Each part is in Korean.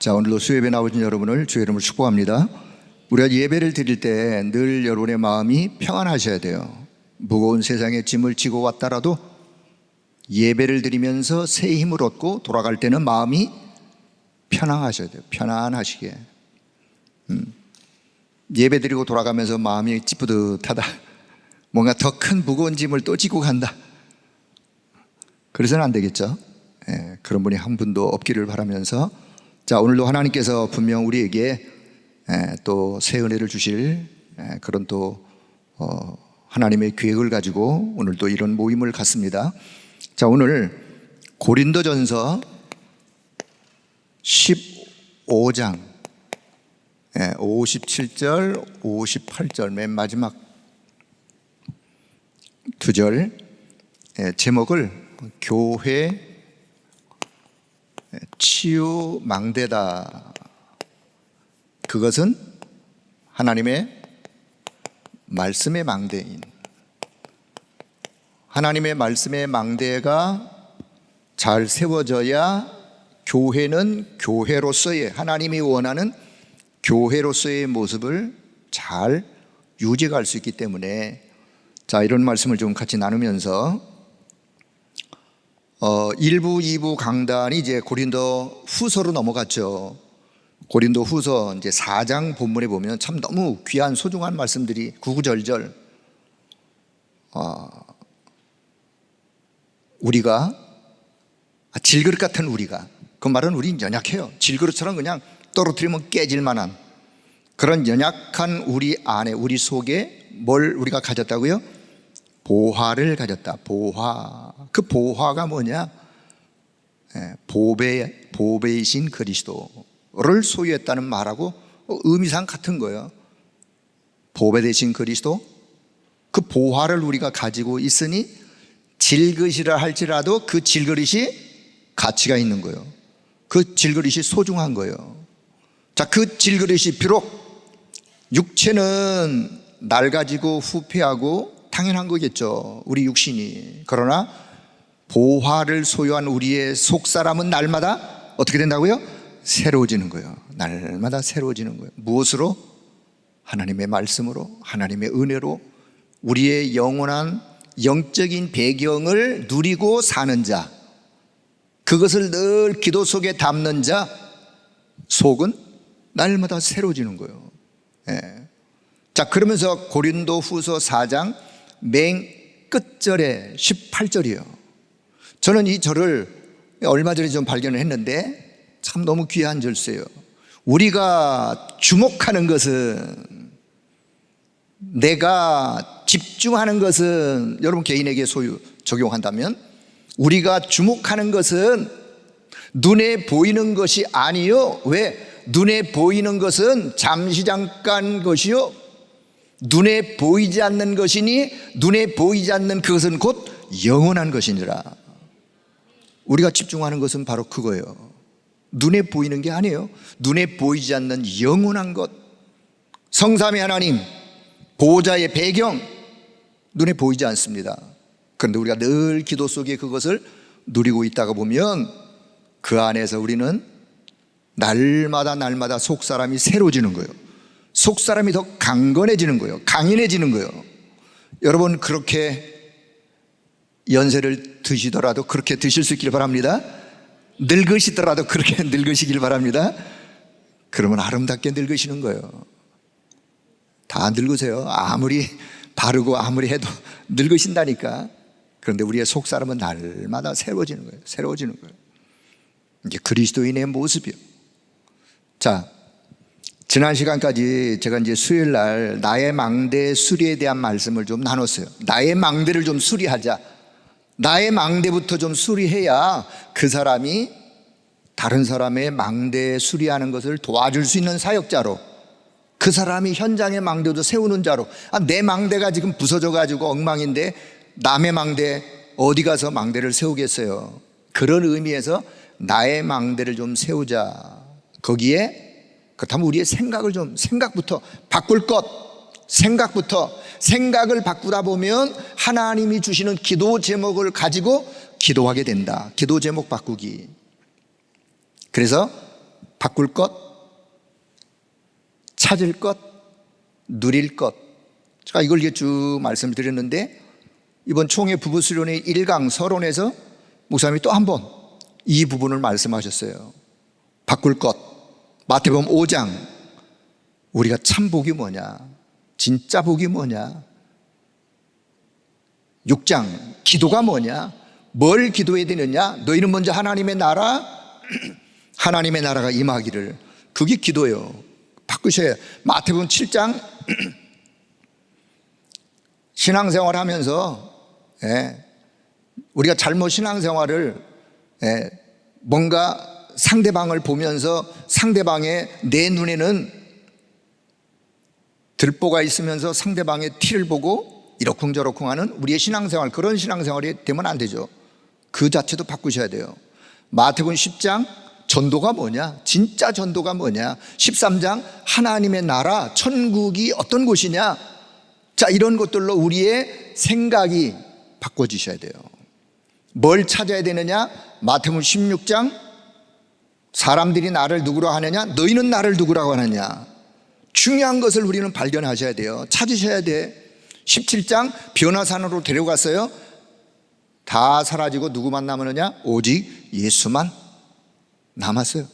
자, 오늘도 수예배 나오신 여러분을 주의 이름으로 축복합니다. 우리가 예배를 드릴 때 늘 여러분의 마음이 평안하셔야 돼요. 무거운 세상의 짐을 지고 왔다라도 예배를 드리면서 새 힘을 얻고 돌아갈 때는 마음이 편안하셔야 돼요. 편안하시게. 예배 드리고 돌아가면서 마음이 찌뿌듯하다, 뭔가 더 큰 무거운 짐을 또 지고 간다, 그래서는 안 되겠죠. 그런 분이 한 분도 없기를 바라면서, 자, 오늘도 하나님께서 분명 우리에게 또 새 은혜를 주실 그런 또 하나님의 계획을 가지고 오늘 또 이런 모임을 갖습니다. 자, 오늘 고린도전서 15장 57절 58절 맨 마지막 두 절 제목을 교회 치유 망대다. 그것은 하나님의 말씀의 망대인, 하나님의 말씀의 망대가 잘 세워져야 교회는 교회로서의, 하나님이 원하는 교회로서의 모습을 잘 유지할 수 있기 때문에, 자, 이런 말씀을 좀 같이 나누면서 1부, 2부 강단이 이제 고린도 후서로 넘어갔죠. 고린도 후서 이제 4장 본문에 보면 참 너무 귀한 소중한 말씀들이 구구절절, 우리가 질그릇 같은 우리가, 그 말은 우린 연약해요. 질그릇처럼 그냥 떨어뜨리면 깨질 만한 그런 연약한 우리 안에, 우리 속에 뭘 우리가 가졌다고요? 보화를 가졌다. 보화. 그 보화가 뭐냐? 보배이신 그리스도를 소유했다는 말하고 의미상 같은 거예요. 보배 되신 그리스도, 그 보화를 우리가 가지고 있으니 질그릇이라 할지라도 그 질그릇이 가치가 있는 거예요. 그 질그릇이 소중한 거예요. 자, 그 질그릇이 비록 육체는 낡아지고 후패하고 당연한 거겠죠, 우리 육신이. 그러나 보화를 소유한 우리의 속사람은 날마다 어떻게 된다고요? 새로워지는 거예요. 날마다 새로워지는 거예요. 무엇으로? 하나님의 말씀으로, 하나님의 은혜로 우리의 영원한 영적인 배경을 누리고 사는 자, 그것을 늘 기도 속에 담는 자 속은 날마다 새로워지는 거예요. 자, 그러면서 고린도 후서 4장 맨 끝절에 18절이에요. 저는 이 절을 얼마 전에 좀 발견을 했는데 참 너무 귀한 절수예요. 우리가 주목하는 것은, 내가 집중하는 것은, 여러분 개인에게 소유 적용한다면 우리가 주목하는 것은 눈에 보이는 것이 아니요. 왜? 눈에 보이는 것은 잠시 잠깐 것이요, 눈에 보이지 않는 것이니 눈에 보이지 않는 그것은 곧 영원한 것이니라. 우리가 집중하는 것은 바로 그거예요. 눈에 보이는 게 아니에요. 눈에 보이지 않는 영원한 것, 성삼위 하나님 보호자의 배경, 눈에 보이지 않습니다. 그런데 우리가 늘 기도 속에 그것을 누리고 있다가 보면 그 안에서 우리는 날마다 속사람이 새로워지는 거예요. 속사람이 더 강건해지는 거예요. 강인해지는 거예요. 여러분, 그렇게 연세를 드시더라도 그렇게 드실 수 있길 바랍니다. 늙으시더라도 그렇게 늙으시길 바랍니다. 그러면 아름답게 늙으시는 거예요. 다 늙으세요. 아무리 바르고 아무리 해도 늙으신다니까. 그런데 우리의 속사람은 날마다 새로워지는 거예요. 새로워지는 거예요. 이게 그리스도인의 모습이에요. 자, 지난 시간까지 제가 이제 수요일 날 나의 망대 수리에 대한 말씀을 좀 나눴어요. 나의 망대를 좀 수리하자. 나의 망대부터 좀 수리해야 그 사람이 다른 사람의 망대 수리하는 것을 도와줄 수 있는 사역자로, 그 사람이 현장의 망대도 세우는 자로. 내 망대가 지금 부서져 가지고 엉망인데 남의 망대 어디 가서 망대를 세우겠어요. 그런 의미에서 나의 망대를 좀 세우자. 거기에 그렇다면 우리의 생각을 좀, 생각부터 바꿀 것, 생각을 바꾸다 보면 하나님이 주시는 기도 제목을 가지고 기도하게 된다. 기도 제목 바꾸기. 그래서 바꿀 것, 찾을 것, 누릴 것. 제가 이걸 이제 쭉 말씀을 드렸는데 이번 총회 부부수련회 1강 서론에서 목사님이 또 한 번 이 부분을 말씀하셨어요. 바꿀 것. 마태복음 5장 우리가 참 복이 뭐냐, 진짜 복이 뭐냐, 6장 기도가 뭐냐, 뭘 기도해야 되느냐, 너희는 먼저 하나님의 나라, 하나님의 나라가 임하기를. 그게 기도예요. 바꾸셔야. 마태복음 7장 신앙생활 하면서 우리가 잘못 신앙생활을 뭔가 상대방을 보면서 상대방의 내 눈에는 들보가 있으면서 상대방의 티를 보고 이러쿵저러쿵 하는 우리의 신앙생활, 그런 신앙생활이 되면 안 되죠. 그 자체도 바꾸셔야 돼요. 마태복음 10장 전도가 뭐냐, 진짜 전도가 뭐냐, 13장 하나님의 나라, 천국이 어떤 곳이냐. 자, 이런 것들로 우리의 생각이 바꿔지셔야 돼요. 뭘 찾아야 되느냐? 마태복음 16장 사람들이 나를 누구로 하느냐, 너희는 나를 누구라고 하느냐. 중요한 것을 우리는 발견하셔야 돼요. 찾으셔야 돼. 17장 변화산으로 데려갔어요. 다 사라지고 누구만 남았느냐? 오직 예수만 남았어요.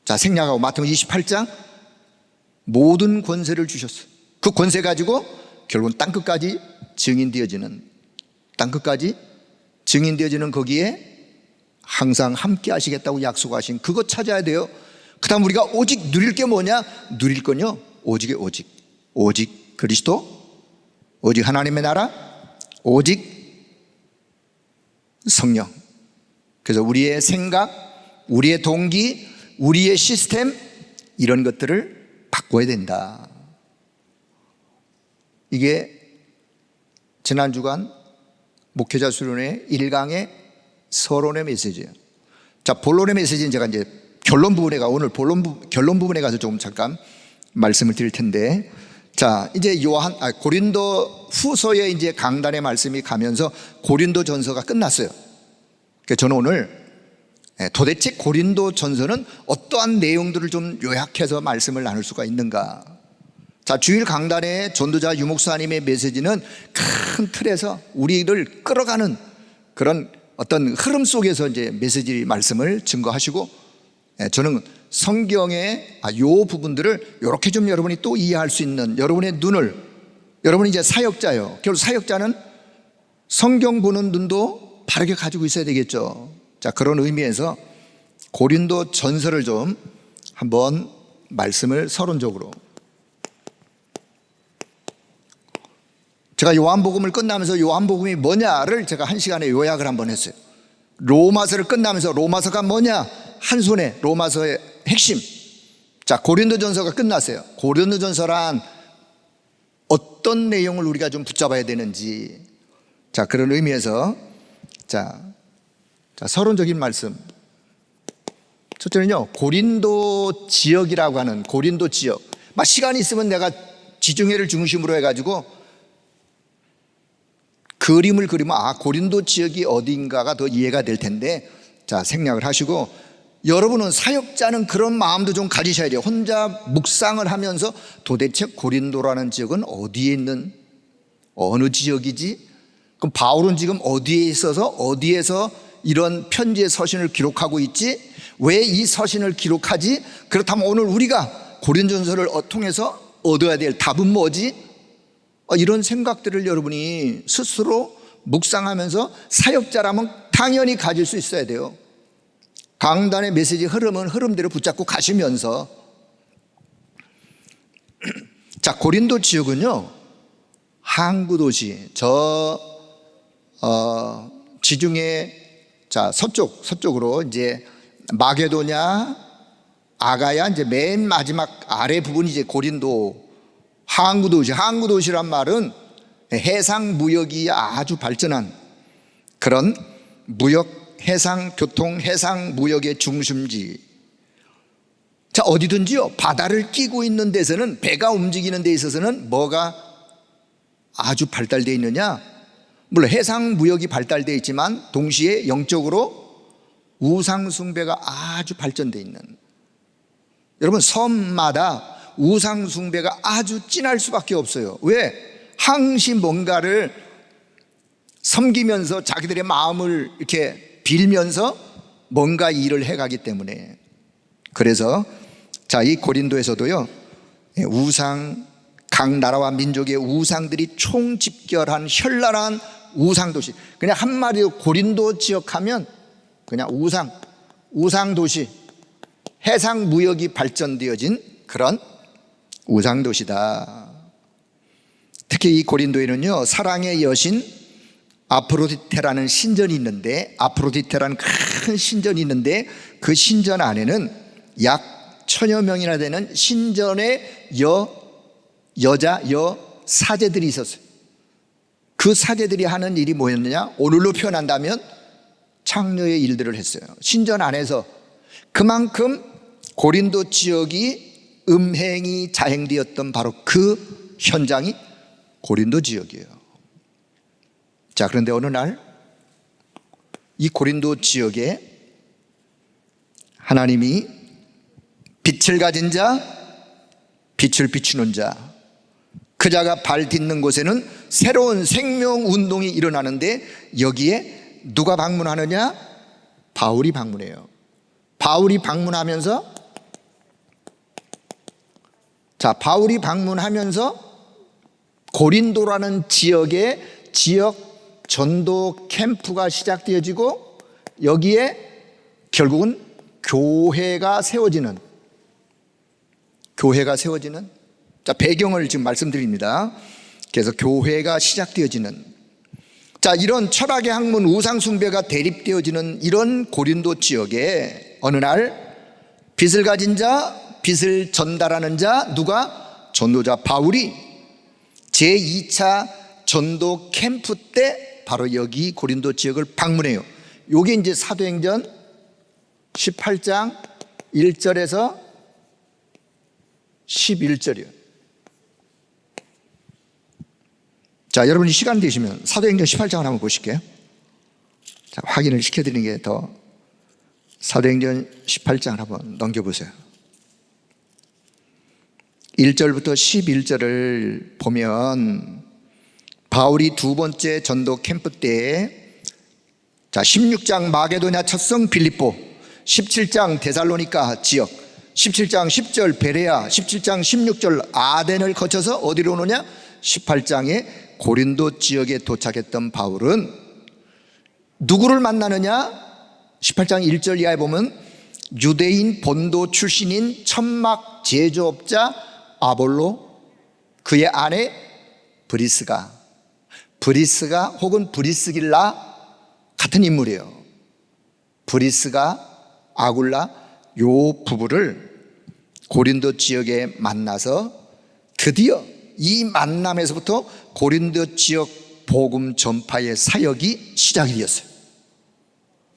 자, 생략하고 마태복음 28장 모든 권세를 주셨어요. 그 권세 가지고 결국은 땅끝까지 증인되어지는, 땅끝까지 증인되어지는 거기에 항상 함께 하시겠다고 약속하신 그거 찾아야 돼요. 그 다음 우리가 오직 누릴 게 뭐냐? 누릴 건요, 오직의 오직. 오직 그리스도, 오직 하나님의 나라, 오직 성령. 그래서 우리의 생각, 우리의 동기, 우리의 시스템, 이런 것들을 바꿔야 된다. 이게 지난 주간 목회자 수련회 1강의 서론의 메시지예요. 자, 본론의 메시지는 제가 이제 결론 부분에 오늘 결론 부분에 가서 조금 잠깐 말씀을 드릴 텐데, 자, 이제 고린도 후서에 이제 강단의 말씀이 가면서 고린도 전서가 끝났어요. 그래서 저는 오늘 도대체 고린도 전서는 어떠한 내용들을 좀 요약해서 말씀을 나눌 수가 있는가. 자, 주일 강단의 전도자 유목사님의 메시지는 큰 틀에서 우리를 끌어가는 그런 어떤 흐름 속에서 이제 메시지 말씀을 증거하시고, 저는 성경의 요 부분들을 이렇게 좀 여러분이 또 이해할 수 있는 여러분의 눈을, 여러분이 이제 사역자예요. 결국 사역자는 성경 보는 눈도 바르게 가지고 있어야 되겠죠. 자, 그런 의미에서 고린도 전서를 좀 한번 말씀을 서론적으로, 제가 요한복음을 끝나면서 요한복음이 뭐냐를 제가 한 시간에 요약을 한번 했어요. 로마서를 끝나면서 로마서가 뭐냐, 한 손에 로마서의 핵심. 자, 고린도전서가 끝났어요. 고린도전서란 어떤 내용을 우리가 좀 붙잡아야 되는지, 자, 그런 의미에서 자 서론적인 말씀. 첫째는요, 고린도 지역이라고 하는 고린도 지역. 막 시간이 있으면 내가 지중해를 중심으로 해가지고 그림을 그리면 고린도 지역이 어딘가가 더 이해가 될 텐데, 자, 생략을 하시고, 여러분은 사역자는 그런 마음도 좀 가지셔야 돼요. 혼자 묵상을 하면서 도대체 고린도라는 지역은 어디에 있는, 어느 지역이지? 그럼 바울은 지금 어디에 있어서 어디에서 이런 편지의 서신을 기록하고 있지? 왜 이 서신을 기록하지? 그렇다면 오늘 우리가 고린도전서를 통해서 얻어야 될 답은 뭐지? 이런 생각들을 여러분이 스스로 묵상하면서 사역자라면 당연히 가질 수 있어야 돼요. 강단의 메시지 흐름은 흐름대로 붙잡고 가시면서, 자, 고린도 지역은요, 항구도시, 지중해, 자, 서쪽으로 이제 마게도냐, 아가야, 이제 맨 마지막 아래 부분이 이제 고린도 항구도시. 항구도시란 말은 해상 무역이 아주 발전한 그런 무역, 해상 교통, 해상 무역의 중심지. 자, 어디든지요, 바다를 끼고 있는 데서는, 배가 움직이는 데 있어서는 뭐가 아주 발달되어 있느냐? 물론 해상 무역이 발달되어 있지만 동시에 영적으로 우상 숭배가 아주 발전되어 있는, 여러분, 섬마다 우상 숭배가 아주 진할 수밖에 없어요. 왜? 항시 뭔가를 섬기면서 자기들의 마음을 이렇게 빌면서 뭔가 일을 해가기 때문에. 그래서 자, 이 고린도에서도요, 우상, 각 나라와 민족의 우상들이 총집결한 현란한 우상도시, 그냥 한마디로 고린도 지역하면 그냥 우상도시, 해상무역이 발전되어진 그런 우상도시다. 특히 이 고린도에는요, 사랑의 여신 아프로디테라는 신전이 있는데, 아프로디테라는 큰 신전이 있는데, 그 신전 안에는 약 1000여 명이나 되는 신전의 여자 사제들이 있었어요. 그 사제들이 하는 일이 뭐였느냐? 오늘로 표현한다면 창녀의 일들을 했어요. 신전 안에서. 그만큼 고린도 지역이 음행이 자행되었던 바로 그 현장이 고린도 지역이에요. 자, 그런데 어느 날 이 고린도 지역에 하나님이 빛을 가진 자, 빛을 비추는 자, 그 자가 발 딛는 곳에는 새로운 생명 운동이 일어나는데, 여기에 누가 방문하느냐? 바울이 방문해요. 바울이 방문하면서, 자, 바울이 방문하면서 고린도라는 지역에 지역 전도 캠프가 시작되어지고, 여기에 결국은 교회가 세워지는, 자, 배경을 지금 말씀드립니다. 그래서 교회가 시작되어지는, 자, 이런 철학의 학문 우상숭배가 대립되어지는 이런 고린도 지역에 어느 날 빛을 가진 자, 빛을 전달하는 자, 누가? 전도자 바울이 제2차 전도 캠프 때 바로 여기 고린도 지역을 방문해요. 요게 이제 사도행전 18장 1절에서 11절이에요. 자, 여러분이 시간 되시면 사도행전 18장을 한번 보실게요. 자, 확인을 시켜드리는 게 더, 사도행전 18장을 한번 넘겨보세요. 1절부터 11절을 보면 바울이 두 번째 전도 캠프 때에, 자, 16장 마게도냐 첫성 빌립보, 17장 데살로니가 지역, 17장 10절 베레아, 17장 16절 아덴을 거쳐서 어디로 오느냐? 18장에 고린도 지역에 도착했던 바울은 누구를 만나느냐? 18장 1절 이하에 보면 유대인 본도 출신인 천막 제조업자 아볼로, 그의 아내 브리스가 혹은 브리스길라 같은 인물이에요. 브리스가, 아굴라, 요 부부를 고린도 지역에 만나서 드디어 이 만남에서부터 고린도 지역 복음 전파의 사역이 시작이 되었어요.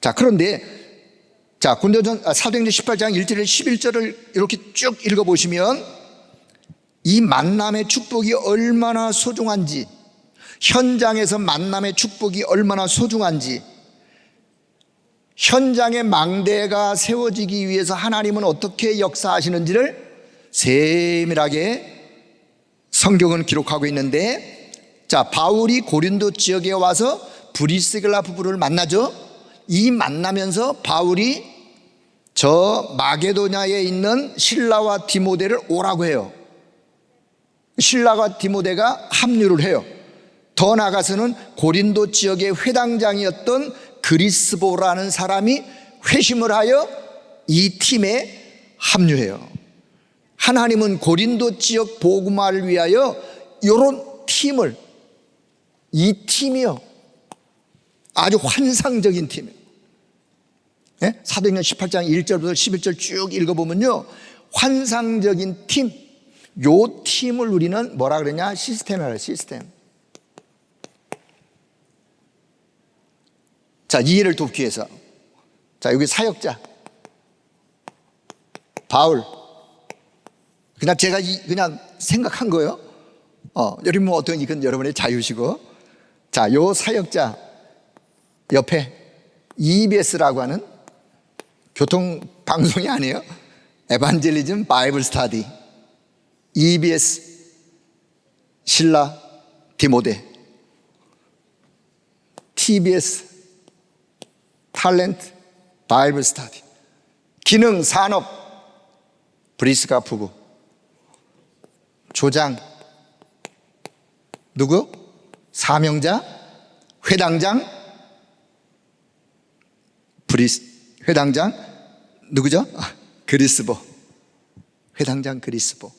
자, 그런데 자, 사도행전 18장 1절에서 11절을 이렇게 쭉 읽어보시면 이 만남의 축복이 얼마나 소중한지, 현장에서 만남의 축복이 얼마나 소중한지, 현장의 망대가 세워지기 위해서 하나님은 어떻게 역사하시는지를 세밀하게 성경은 기록하고 있는데, 자, 바울이 고린도 지역에 와서 브리스길라 부부를 만나죠. 이 만나면서 바울이 저 마게도냐에 있는 실라와 디모데를 오라고 해요. 실라와 디모데가 합류를 해요. 더 나아가서는 고린도 지역의 회당장이었던 그리스보라는 사람이 회심을 하여 이 팀에 합류해요. 하나님은 고린도 지역 복음화를 위하여 이런 팀을, 이 팀이요, 아주 환상적인 팀이에요. 네? 사도행전 18장 1절부터 11절 쭉 읽어보면요, 환상적인 팀, 요 팀을 우리는 뭐라 그러냐? 시스템이라, 시스템. 자, 이해를 돕기 위해서, 자, 여기 사역자 바울, 그냥 제가 그냥 생각한 거예요. 여러분 어떤, 이건 여러분의 자유시고, 자, 요 사역자 옆에 EBS라고 하는 교통방송이 아니에요. 에반젤리즘 바이블 스타디, EBS 신라 디모데, TBS 탤런트 바이블 스타디, 기능 산업 브리스가 부부, 조장 누구? 사명자, 회당장, 회당장 누구죠? 그리스보, 회당장 그리스보.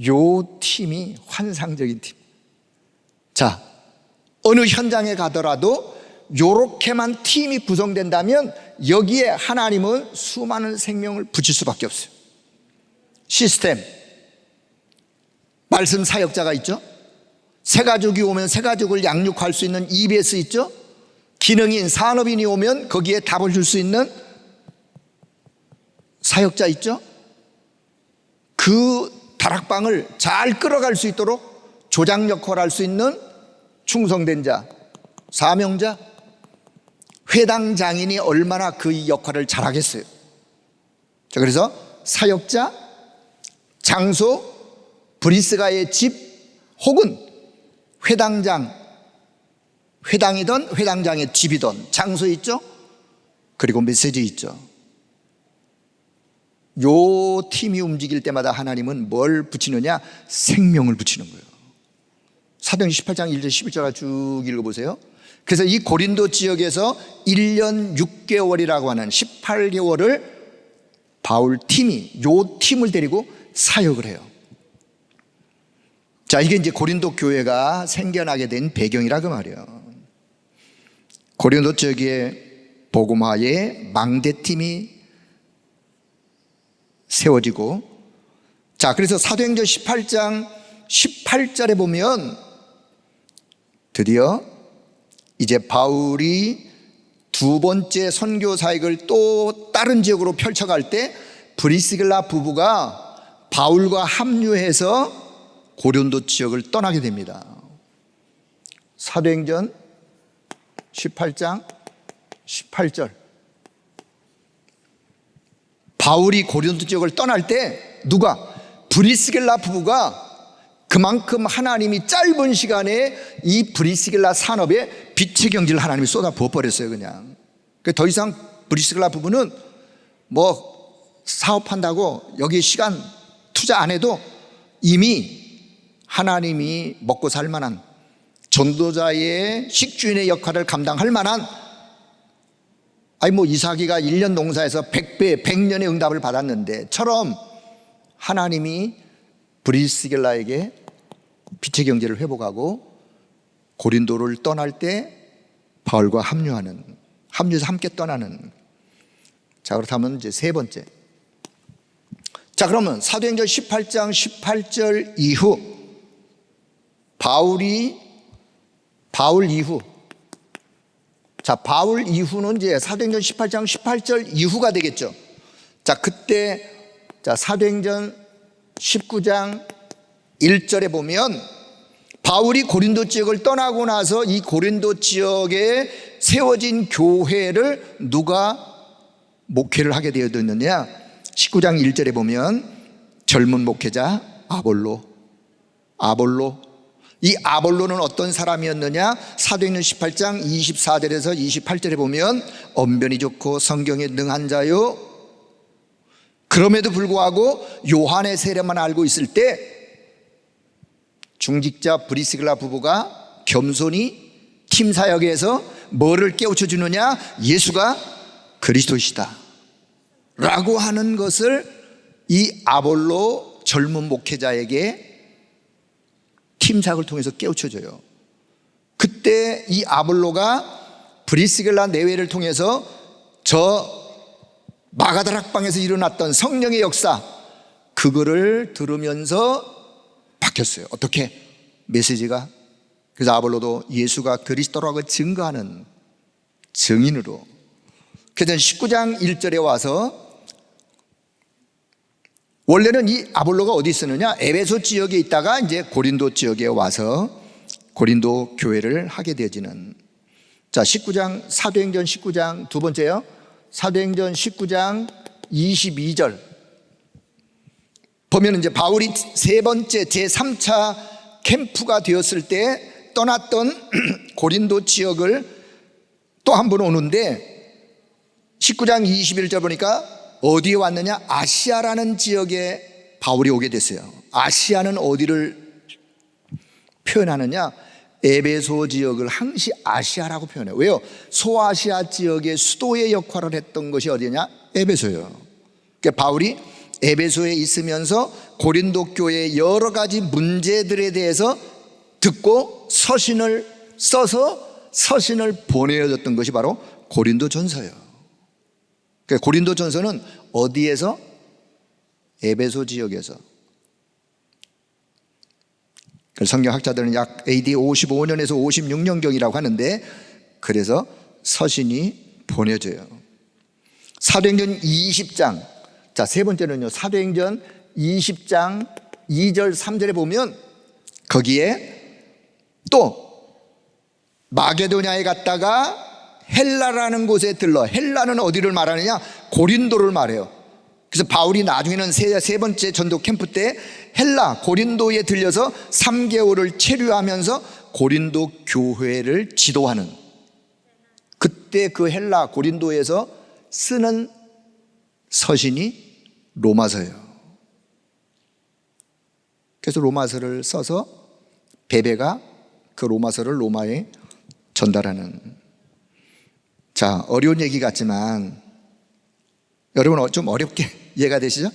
요 팀이 환상적인 팀. 자, 어느 현장에 가더라도 요렇게만 팀이 구성된다면 여기에 하나님은 수많은 생명을 붙일 수밖에 없어요. 시스템, 말씀 사역자가 있죠. 새 가족이 오면 새 가족을 양육할 수 있는 EBS 있죠. 기능인 산업인이 오면 거기에 답을 줄 수 있는 사역자 있죠. 그 다락방을 잘 끌어갈 수 있도록 조장 역할을 할 수 있는 충성된 자, 사명자, 회당 장인이 얼마나 그 역할을 잘하겠어요. 자, 그래서 사역자, 장소, 브리스가의 집 혹은 회당장, 회당이든 회당장의 집이든 장소 있죠. 그리고 메시지 있죠. 요 팀이 움직일 때마다 하나님은 뭘 붙이느냐? 생명을 붙이는 거예요. 사도행전 18장 1절 11절을 쭉 읽어보세요. 그래서 이 고린도 지역에서 1년 6개월이라고 하는 18개월을 바울 팀이 요 팀을 데리고 사역을 해요. 자, 이게 이제 고린도 교회가 생겨나게 된 배경이라 그 말이에요. 고린도 지역에 복음화의 망대팀이 세워지고, 자, 그래서 사도행전 18장 18절에 보면 드디어 이제 바울이 두 번째 선교 사역을 또 다른 지역으로 펼쳐갈 때 브리스길라 부부가 바울과 합류해서 고린도 지역을 떠나게 됩니다. 사도행전 18장 18절. 바울이 고린도 지역을 떠날 때 누가? 브리스길라 부부가 그만큼 하나님이 짧은 시간에 이 브리스길라 산업에 빛의 경지를 하나님이 쏟아 부어버렸어요. 그냥 더 이상 브리스길라 부부는 뭐 사업한다고 여기 시간 투자 안 해도 이미 하나님이 먹고 살 만한 전도자의 식주인의 역할을 감당할 만한, 아니 뭐 이삭이가 1년 농사에서 100배 100년의 응답을 받았는데 처럼 하나님이 브리스길라에게 빛의 경제를 회복하고 고린도를 떠날 때 바울과 합류해서 함께 떠나는. 자, 그렇다면 이제 세 번째. 자, 그러면 사도행전 18장 18절 이후 바울 이후, 자, 바울 이후는 이제 사도행전 18장 18절 이후가 되겠죠. 자, 그때 자, 사도행전 19장 1절에 보면 바울이 고린도 지역을 떠나고 나서 이 고린도 지역에 세워진 교회를 누가 목회를 하게 되었느냐? 19장 1절에 보면 젊은 목회자 아볼로. 이 아볼로는 어떤 사람이었느냐? 사도행전 18장 24절에서 28절에 보면 언변이 좋고 성경에 능한 자요, 그럼에도 불구하고 요한의 세례만 알고 있을 때 중직자 브리스길라 부부가 겸손히 팀 사역에서 뭐를 깨우쳐 주느냐? 예수가 그리스도이시다 라고 하는 것을 이 아볼로 젊은 목회자에게 팀 사역을 통해서 깨우쳐줘요. 그때 이 아볼로가 브리스길라 내외를 통해서 저 마가다락방에서 일어났던 성령의 역사, 그거를 들으면서 바뀌었어요. 어떻게? 메시지가. 그래서 아볼로도 예수가 그리스도라고 증거하는 증인으로. 그래서 19장 1절에 와서 원래는 이 아볼로가 어디 있었느냐? 에베소 지역에 있다가 이제 고린도 지역에 와서 고린도 교회를 하게 되어지는. 자, 19장, 사도행전 19장 두 번째요. 사도행전 19장 22절. 보면 이제 바울이 세 번째 제3차 캠프가 되었을 때 떠났던 고린도 지역을 또 한 번 오는데 19장 21절 보니까 어디에 왔느냐? 아시아라는 지역에 바울이 오게 됐어요. 아시아는 어디를 표현하느냐? 에베소 지역을 항시 아시아라고 표현해요. 왜요? 소아시아 지역의 수도의 역할을 했던 것이 어디냐? 에베소예요. 그러니까 바울이 에베소에 있으면서 고린도 교회의 여러 가지 문제들에 대해서 듣고 서신을 써서 서신을 보내어줬던 것이 바로 고린도 전서예요. 그러니까 고린도 전서는 어디에서? 에베소 지역에서. 성경학자들은 약 AD 55년에서 56년경이라고 하는데, 그래서 서신이 보내져요. 사도행전 20장, 자, 세 번째는요, 사도행전 20장 2절 3절에 보면 거기에 또 마게도냐에 갔다가 헬라라는 곳에 들러, 헬라는 어디를 말하느냐? 고린도를 말해요. 그래서 바울이 나중에는 세 번째 전도 캠프 때 헬라 고린도에 들려서 3개월을 체류하면서 고린도 교회를 지도하는, 그때 그 헬라 고린도에서 쓰는 서신이 로마서예요. 그래서 로마서를 써서 베베가 그 로마서를 로마에 전달하는. 자, 어려운 얘기 같지만 여러분 좀 어렵게 이해가 되시죠?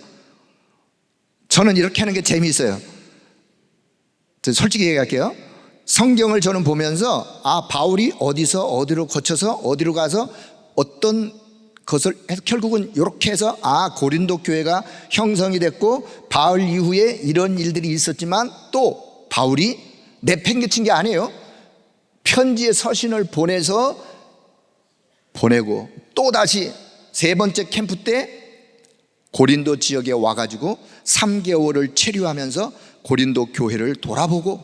저는 이렇게 하는 게 재미있어요. 솔직히 얘기할게요. 성경을 저는 보면서 바울이 어디서 어디로 거쳐서 어디로 가서 어떤 것을 해서 결국은 이렇게 해서 고린도 교회가 형성이 됐고 바울 이후에 이런 일들이 있었지만 또 바울이 내팽개친 게 아니에요. 편지의 서신을 보내서 보내고 또 다시 세 번째 캠프 때 고린도 지역에 와가지고 3개월을 체류하면서 고린도 교회를 돌아보고,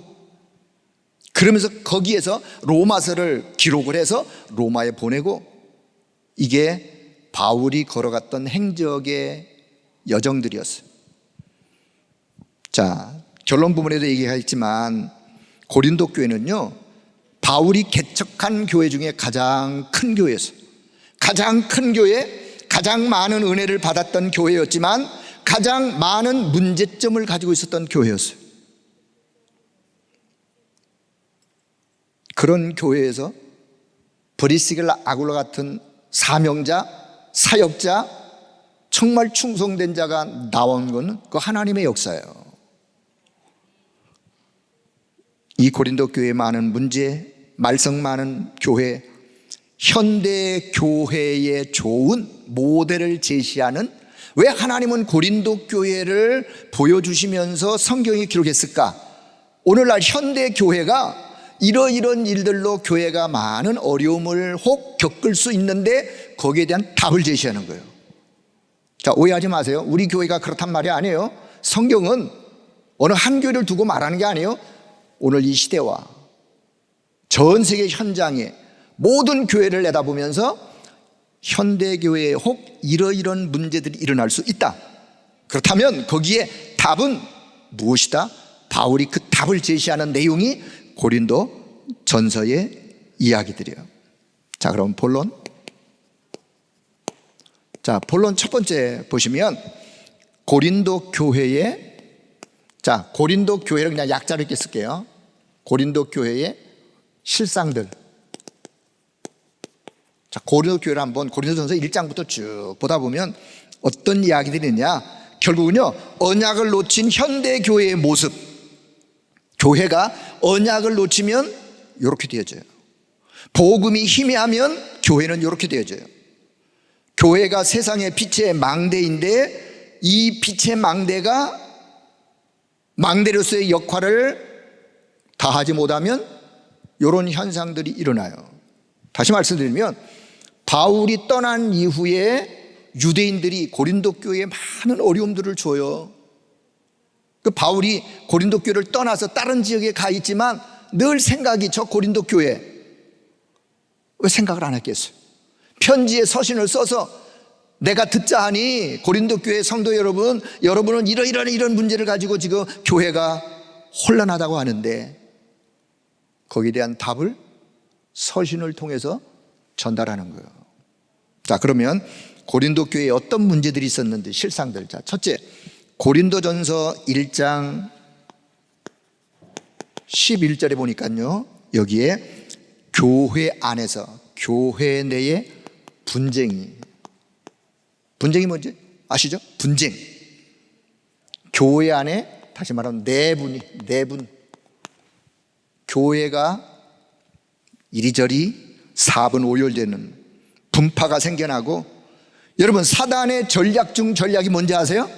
그러면서 거기에서 로마서를 기록을 해서 로마에 보내고, 이게 바울이 걸어갔던 행적의 여정들이었어요. 자, 결론 부분에도 얘기했지만 고린도 교회는요, 바울이 개척한 교회 중에 가장 큰 교회였어요. 가장 큰 교회, 가장 많은 은혜를 받았던 교회였지만 가장 많은 문제점을 가지고 있었던 교회였어요. 그런 교회에서 브리스길라 아굴라 같은 사명자, 사역자, 정말 충성된 자가 나온 건 그 하나님의 역사예요. 이 고린도 교회의 많은 문제, 말썽 많은 교회, 현대 교회의 좋은 모델을 제시하는, 왜 하나님은 고린도 교회를 보여주시면서 성경에 기록했을까? 오늘날 현대 교회가 이러이런 일들로 교회가 많은 어려움을 혹 겪을 수 있는데 거기에 대한 답을 제시하는 거예요. 자, 오해하지 마세요. 우리 교회가 그렇단 말이 아니에요. 성경은 어느 한 교회를 두고 말하는 게 아니에요. 오늘 이 시대와 전 세계 현장에 모든 교회를 내다보면서 현대교회에 혹 이러이런 문제들이 일어날 수 있다. 그렇다면 거기에 답은 무엇이다? 바울이 그 답을 제시하는 내용이 고린도 전서의 이야기들이에요. 자, 그럼 본론. 자, 본론 첫 번째 보시면 고린도 교회의, 자, 고린도 교회를 그냥 약자로 이렇게 쓸게요. 고린도 교회의 실상들. 자, 고린도 교회를 한번 고린도전서 1장부터 쭉 보다 보면 어떤 이야기들이 있냐? 결국은요, 언약을 놓친 현대 교회의 모습. 교회가 언약을 놓치면 이렇게 되어져요. 복음이 희미하면 교회는 이렇게 되어져요. 교회가 세상의 빛의 망대인데 이 빛의 망대가 망대로서의 역할을 다하지 못하면 이런 현상들이 일어나요. 다시 말씀드리면 바울이 떠난 이후에 유대인들이 고린도 교회에 많은 어려움들을 줘요. 그 바울이 고린도 교회를 떠나서 다른 지역에 가 있지만 늘 생각이 저 고린도 교회, 왜 생각을 안 했겠어요? 편지에 서신을 써서 내가 듣자 하니 고린도 교회 성도 여러분, 여러분은 이런 문제를 가지고 지금 교회가 혼란하다고 하는데 거기에 대한 답을 서신을 통해서 전달하는 거예요. 자, 그러면 고린도 교회에 어떤 문제들이 있었는지 실상들. 자, 첫째, 고린도전서 1장 11절에 보니까요, 여기에 교회 안에서, 교회 내의 분쟁이 뭔지 아시죠? 분쟁. 교회 안에, 다시 말하면 내분. 교회가 이리저리 사분오열되는 분파가 생겨나고, 여러분 사단의 전략 중 전략이 뭔지 아세요?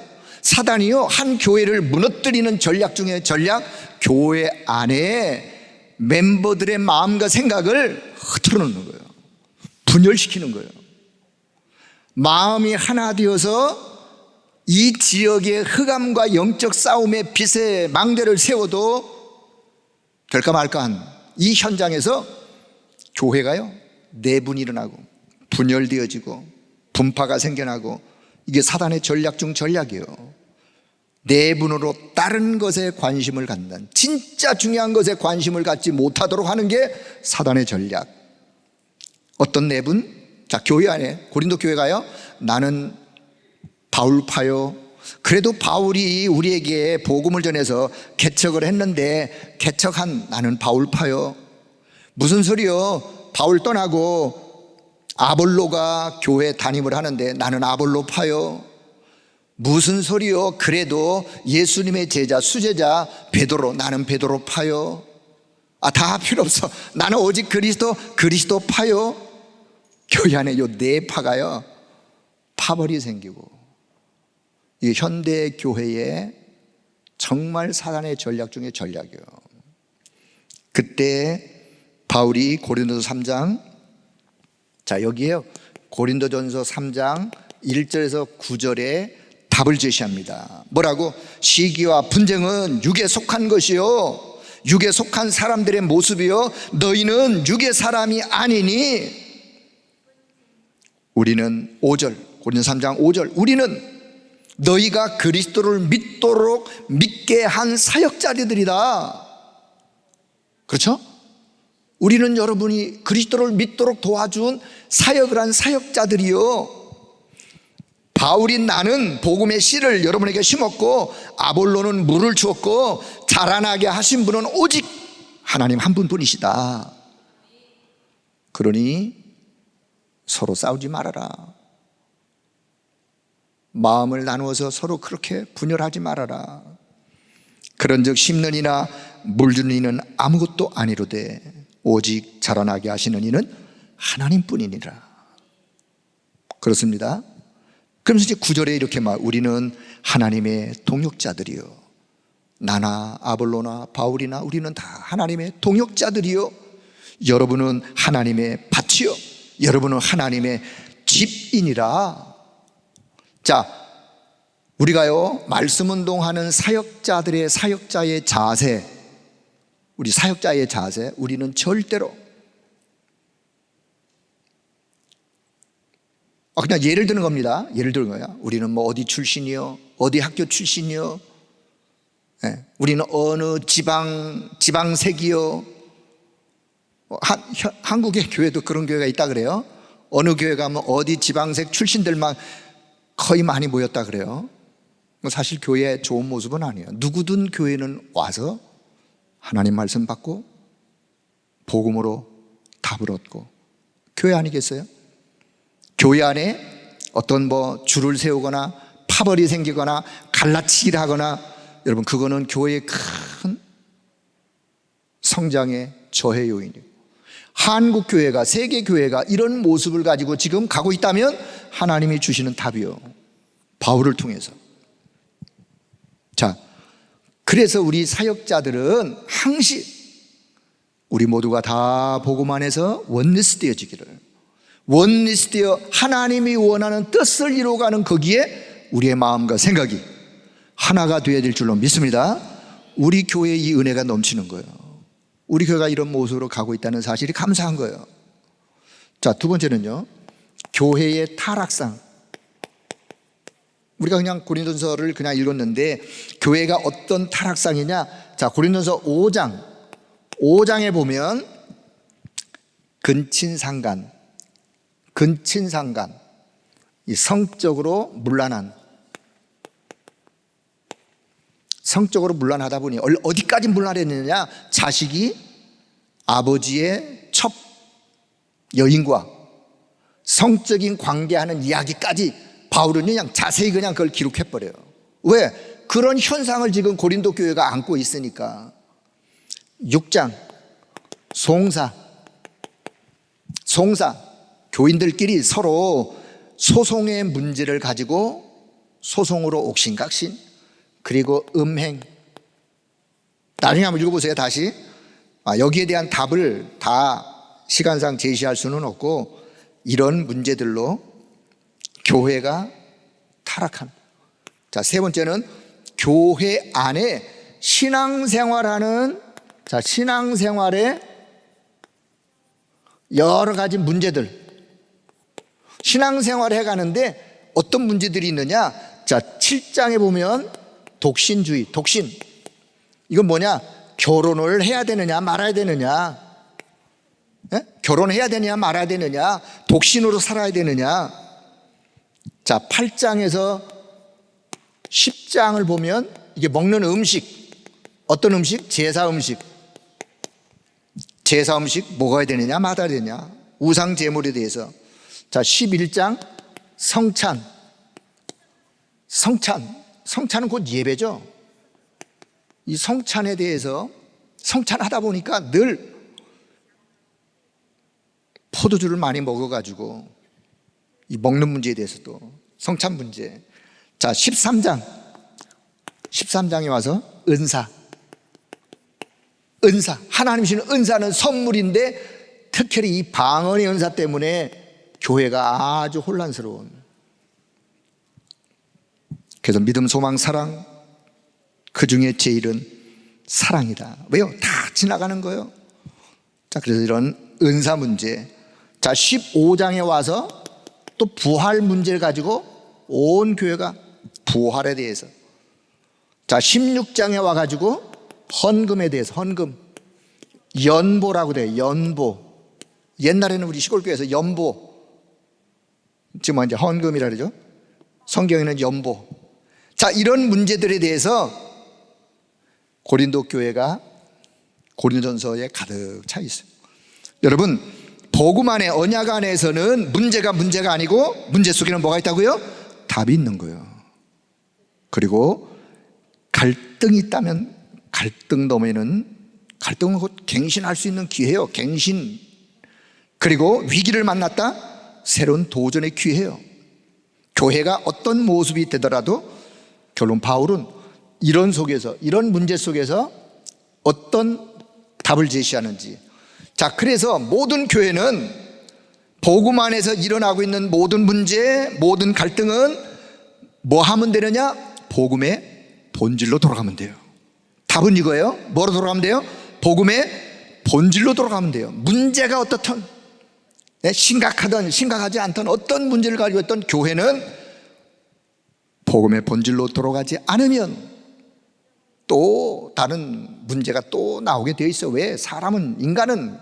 사단이요, 한 교회를 무너뜨리는 전략 중에 전략, 교회 안에 멤버들의 마음과 생각을 흐트러 놓는 거예요. 분열시키는 거예요. 마음이 하나 되어서 이 지역의 흑암과 영적 싸움의 빛의 망대를 세워도 될까 말까 한 이 현장에서 교회가요, 내분이 일어나고 분열되어지고 분파가 생겨나고, 이게 사단의 전략 중 전략이에요. 내분으로 다른 것에 관심을 갖는, 진짜 중요한 것에 관심을 갖지 못하도록 하는 게 사단의 전략. 어떤 내분? 자, 교회 안에 고린도 교회가요, 나는 바울파요. 그래도 바울이 우리에게 복음을 전해서 개척을 했는데 개척한 나는 바울파요. 무슨 소리요? 바울 떠나고 아볼로가 교회 담임을 하는데 나는 아볼로파요. 무슨 소리요? 그래도 예수님의 제자, 수제자 베드로, 나는 베드로파요. 다 필요 없어. 나는 오직 그리스도파요. 교회 안에 요 네 파가요, 파벌이 생기고, 이 현대 교회의 정말 사단의 전략 중에 전략이에요. 그때 바울이 고린도서 3장, 자 여기에요, 고린도전서 3장 1절에서 9절에 답을 제시합니다. 뭐라고? 시기와 분쟁은 육에 속한 것이요, 육에 속한 사람들의 모습이요, 너희는 육의 사람이 아니니. 우리는 5절, 고린도 3장 5절, 우리는 너희가 그리스도를 믿도록 믿게 한 사역자들이다. 그렇죠? 우리는 여러분이 그리스도를 믿도록 도와준 사역을 한 사역자들이요. 바울이 나는 복음의 씨를 여러분에게 심었고 아볼로는 물을 주었고 자라나게 하신 분은 오직 하나님 한 분뿐이시다. 그러니 서로 싸우지 말아라. 마음을 나누어서 서로 그렇게 분열하지 말아라. 그런즉 심는 이나 물주는 이는 아무것도 아니로되 오직 자라나게 하시는 이는 하나님뿐이니라. 그렇습니다. 그러면서 이제 9절에 이렇게 우리는 하나님의 동역자들이요, 나나 아볼로나 바울이나 우리는 다 하나님의 동역자들이요, 여러분은 하나님의 밭이요, 여러분은 하나님의 집이니라. 자, 우리가요, 말씀운동하는 사역자들의 사역자의 자세, 우리 사역자의 자세, 우리는 절대로 그냥 예를 드는 겁니다. 예를 드는 거야. 우리는 뭐 어디 출신이요, 어디 학교 출신이요, 우리는 어느 지방색이요. 한국의 교회도 그런 교회가 있다 그래요. 어느 교회 가면 어디 지방색 출신들만 거의 많이 모였다 그래요. 사실 교회의 좋은 모습은 아니에요. 누구든 교회는 와서 하나님 말씀 받고 복음으로 답을 얻고, 교회 아니겠어요? 교회 안에 어떤 줄을 세우거나 파벌이 생기거나 갈라치기를 하거나, 여러분 그거는 교회의 큰 성장의 저해 요인이에요. 한국 교회가, 세계 교회가 이런 모습을 가지고 지금 가고 있다면 하나님이 주시는 답이요, 바울을 통해서. 자, 그래서 우리 사역자들은 항시 우리 모두가 다 복음 안에서 원리스 되어지기를, 원리스 되어 하나님이 원하는 뜻을 이루어가는 거기에 우리의 마음과 생각이 하나가 되어야 될 줄로 믿습니다. 우리 교회에 이 은혜가 넘치는 거예요. 우리 교회가 이런 모습으로 가고 있다는 사실이 감사한 거예요. 자, 두 번째는요, 교회의 타락상. 우리가 그냥 고린도전서를 그냥 읽었는데 교회가 어떤 타락상이냐? 자, 고린도전서 5장에 보면 근친상간, 이 성적으로 문란하다 보니 어디까지 문란했느냐? 자식이 아버지의 첩 여인과 성적인 관계하는 이야기까지 바울은 그냥 자세히 그냥 그걸 기록해버려요. 왜? 그런 현상을 지금 고린도 교회가 안고 있으니까. 6장 송사, 교인들끼리 서로 소송의 문제를 가지고 소송으로 옥신각신, 그리고 음행. 나중에 한번 읽어보세요. 다시. 여기에 대한 답을 다 시간상 제시할 수는 없고, 이런 문제들로 교회가 타락한. 자, 세 번째는 교회 안에 신앙생활에 여러 가지 문제들, 신앙생활을 해가는데 어떤 문제들이 있느냐? 자, 7장에 보면 독신주의, 이건 뭐냐? 결혼을 해야 되느냐 말아야 되느냐? 결혼해야 되느냐 말아야 되느냐? 독신으로 살아야 되느냐? 자, 8장에서 10장을 보면 이게 먹는 음식, 어떤 음식? 제사 음식 먹어야 되느냐 말아야 되느냐? 우상 제물에 대해서. 자, 11장 성찬은 곧 예배죠. 이 성찬에 대해서, 성찬하다 보니까 늘 포도주를 많이 먹어가지고 이 먹는 문제에 대해서도 성찬 문제. 자, 13장에 와서 은사. 하나님 주시는 은사는 선물인데 특별히 이 방언의 은사 때문에 교회가 아주 혼란스러운. 그래서 믿음, 소망, 사랑, 그 중에 제일은 사랑이다. 왜요? 다 지나가는 거예요. 자, 그래서 이런 은사 문제. 자, 15장에 와서 또 부활 문제를 가지고 온 교회가 부활에 대해서. 자, 16장에 와가지고 헌금에 대해서, 연보라고 돼요. 연보. 옛날에는 우리 시골교회에서 연보, 지금 이제 헌금이라 그러죠. 성경에는 연보. 자, 이런 문제들에 대해서 고린도 교회가 고린도전서에 가득 차 있어요. 여러분, 복음 안에, 언약 안에서는 문제가 아니고 문제 속에는 뭐가 있다고요? 답이 있는 거예요. 그리고 갈등이 있다면 갈등 넘에는, 갈등은 곧 갱신할 수 있는 기회예요. 갱신. 그리고 위기를 만났다, 새로운 도전의 기회예요. 교회가 어떤 모습이 되더라도 결론 바울은 이런 속에서, 이런 문제 속에서 어떤 답을 제시하는지. 자, 그래서 모든 교회는 복음 안에서 일어나고 있는 모든 문제, 모든 갈등은 뭐 하면 되느냐? 복음의 본질로 돌아가면 돼요. 답은 이거예요. 뭐로 돌아가면 돼요? 복음의 본질로 돌아가면 돼요. 문제가 어떻든, 심각하든 심각하지 않든 어떤 문제를 가지고 있던 교회는 복음의 본질로 돌아가지 않으면 또 다른 문제가 또 나오게 되어 있어. 왜? 인간은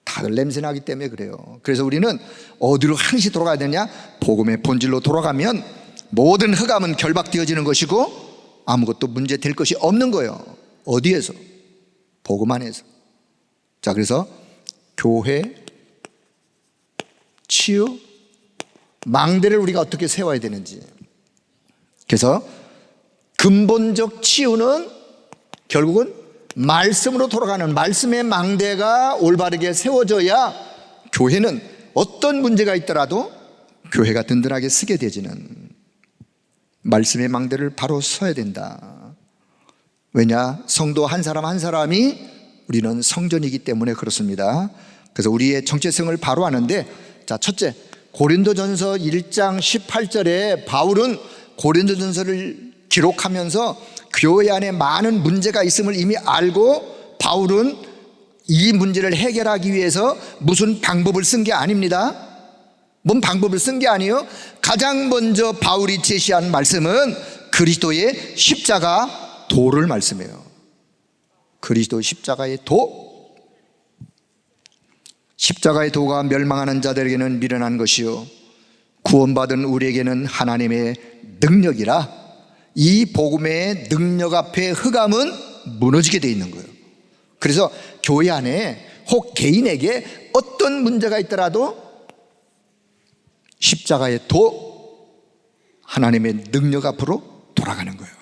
다들 냄새나기 때문에 그래요. 그래서 우리는 어디로 항시 돌아가야 되냐? 복음의 본질로 돌아가면 모든 흑암은 결박되어지는 것이고 아무것도 문제 될 것이 없는 거예요. 어디에서? 복음 안에서. 자, 그래서 교회, 치유, 망대를 우리가 어떻게 세워야 되는지. 그래서 근본적 치유는 결국은 말씀으로 돌아가는, 말씀의 망대가 올바르게 세워져야 교회는 어떤 문제가 있더라도 교회가 든든하게 쓰게 되지는, 말씀의 망대를 바로 서야 된다. 왜냐? 성도 한 사람 한 사람이 우리는 성전이기 때문에 그렇습니다. 그래서 우리의 정체성을 바로 아는데, 자, 첫째, 고린도전서 1장 18절에 바울은 고린도전서를 기록하면서 교회 안에 많은 문제가 있음을 이미 알고 바울은 이 문제를 해결하기 위해서 무슨 방법을 쓴 게 아닙니다. 뭔 방법을 쓴 게 아니에요. 가장 먼저 바울이 제시한 말씀은 그리스도의 십자가 도를 말씀해요. 그리스도 십자가의 도. 십자가의 도가 멸망하는 자들에게는 미련한 것이요 구원받은 우리에게는 하나님의 능력이라. 이 복음의 능력 앞에 흑암은 무너지게 돼 있는 거예요. 그래서 교회 안에 혹 개인에게 어떤 문제가 있더라도 십자가의 도, 하나님의 능력 앞으로 돌아가는 거예요.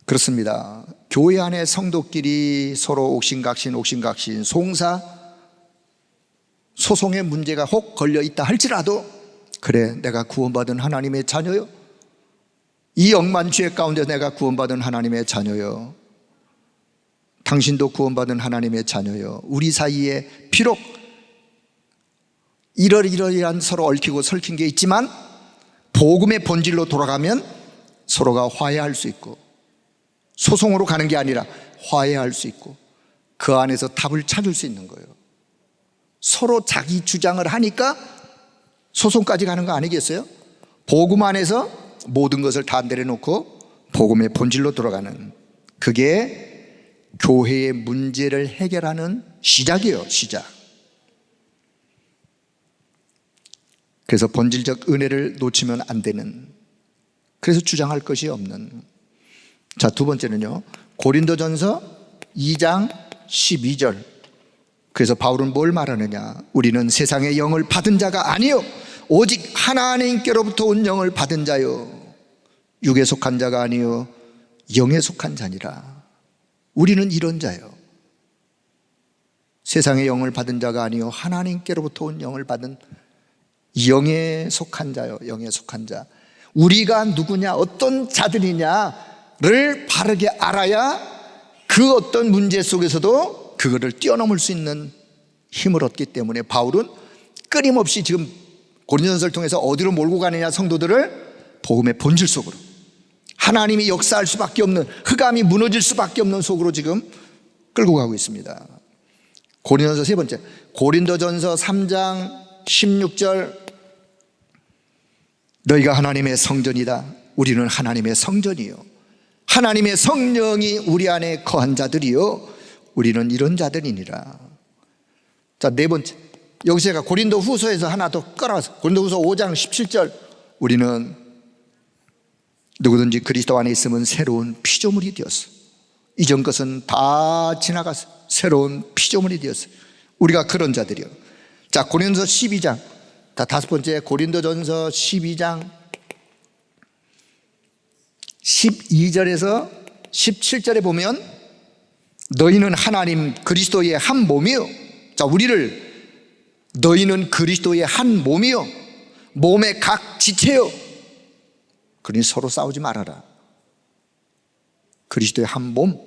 그렇습니다. 교회 안에 성도끼리 서로 옥신각신 송사 소송의 문제가 혹 걸려 있다 할지라도, 그래 내가 구원받은 하나님의 자녀요, 이 억만 죄 가운데 내가 구원받은 하나님의 자녀요, 당신도 구원받은 하나님의 자녀요, 우리 사이에 비록 이러이러한 서로 얽히고 설킨 게 있지만 복음의 본질로 돌아가면 서로가 화해할 수 있고, 소송으로 가는 게 아니라 화해할 수 있고 그 안에서 답을 찾을 수 있는 거예요. 서로 자기 주장을 하니까 소송까지 가는 거 아니겠어요? 복음 안에서 모든 것을 다 내려놓고 복음의 본질로 돌아가는, 그게 교회의 문제를 해결하는 시작이에요. 시작. 그래서 본질적 은혜를 놓치면 안 되는, 그래서 주장할 것이 없는. 자, 두 번째는요, 고린도전서 2장 12절. 그래서 바울은 뭘 말하느냐? 우리는 세상의 영을 받은 자가 아니요 오직 하나님께로부터 온 영을 받은 자요, 육에 속한 자가 아니요 영에 속한 자니라. 우리는 이런 자요, 세상의 영을 받은 자가 아니요 하나님께로부터 온 영을 받은 영에 속한 자요, 영에 속한 자. 우리가 누구냐, 어떤 자들이냐를 바르게 알아야 그 어떤 문제 속에서도 그거를 뛰어넘을 수 있는 힘을 얻기 때문에 바울은 끊임없이 지금 고린도전서를 통해서 어디로 몰고 가느냐, 성도들을 복음의 본질 속으로, 하나님이 역사할 수밖에 없는, 흑암이 무너질 수밖에 없는 속으로 지금 끌고 가고 있습니다. 고린도전서 세 번째, 고린도전서 3장 16절. 너희가 하나님의 성전이다. 우리는 하나님의 성전이요 하나님의 성령이 우리 안에 거한 자들이요 우리는 이런 자들이니라. 자, 네 번째, 여기서 제가 고린도 후서에서 하나 더 끌어와서 고린도 후서 5장 17절. 우리는 누구든지 그리스도 안에 있으면 새로운 피조물이 되었어. 이전 것은 다 지나가서 새로운 피조물이 되었어. 우리가 그런 자들이요. 자, 고린도서 12장. 자, 다섯 번째, 고린도전서 12장 12절에서 17절에 보면 너희는 하나님 그리스도의 한 몸이요. 자, 우리를 너희는 그리스도의 한 몸이요 몸의 각 지체요. 그러니 서로 싸우지 말아라. 그리스도의 한 몸,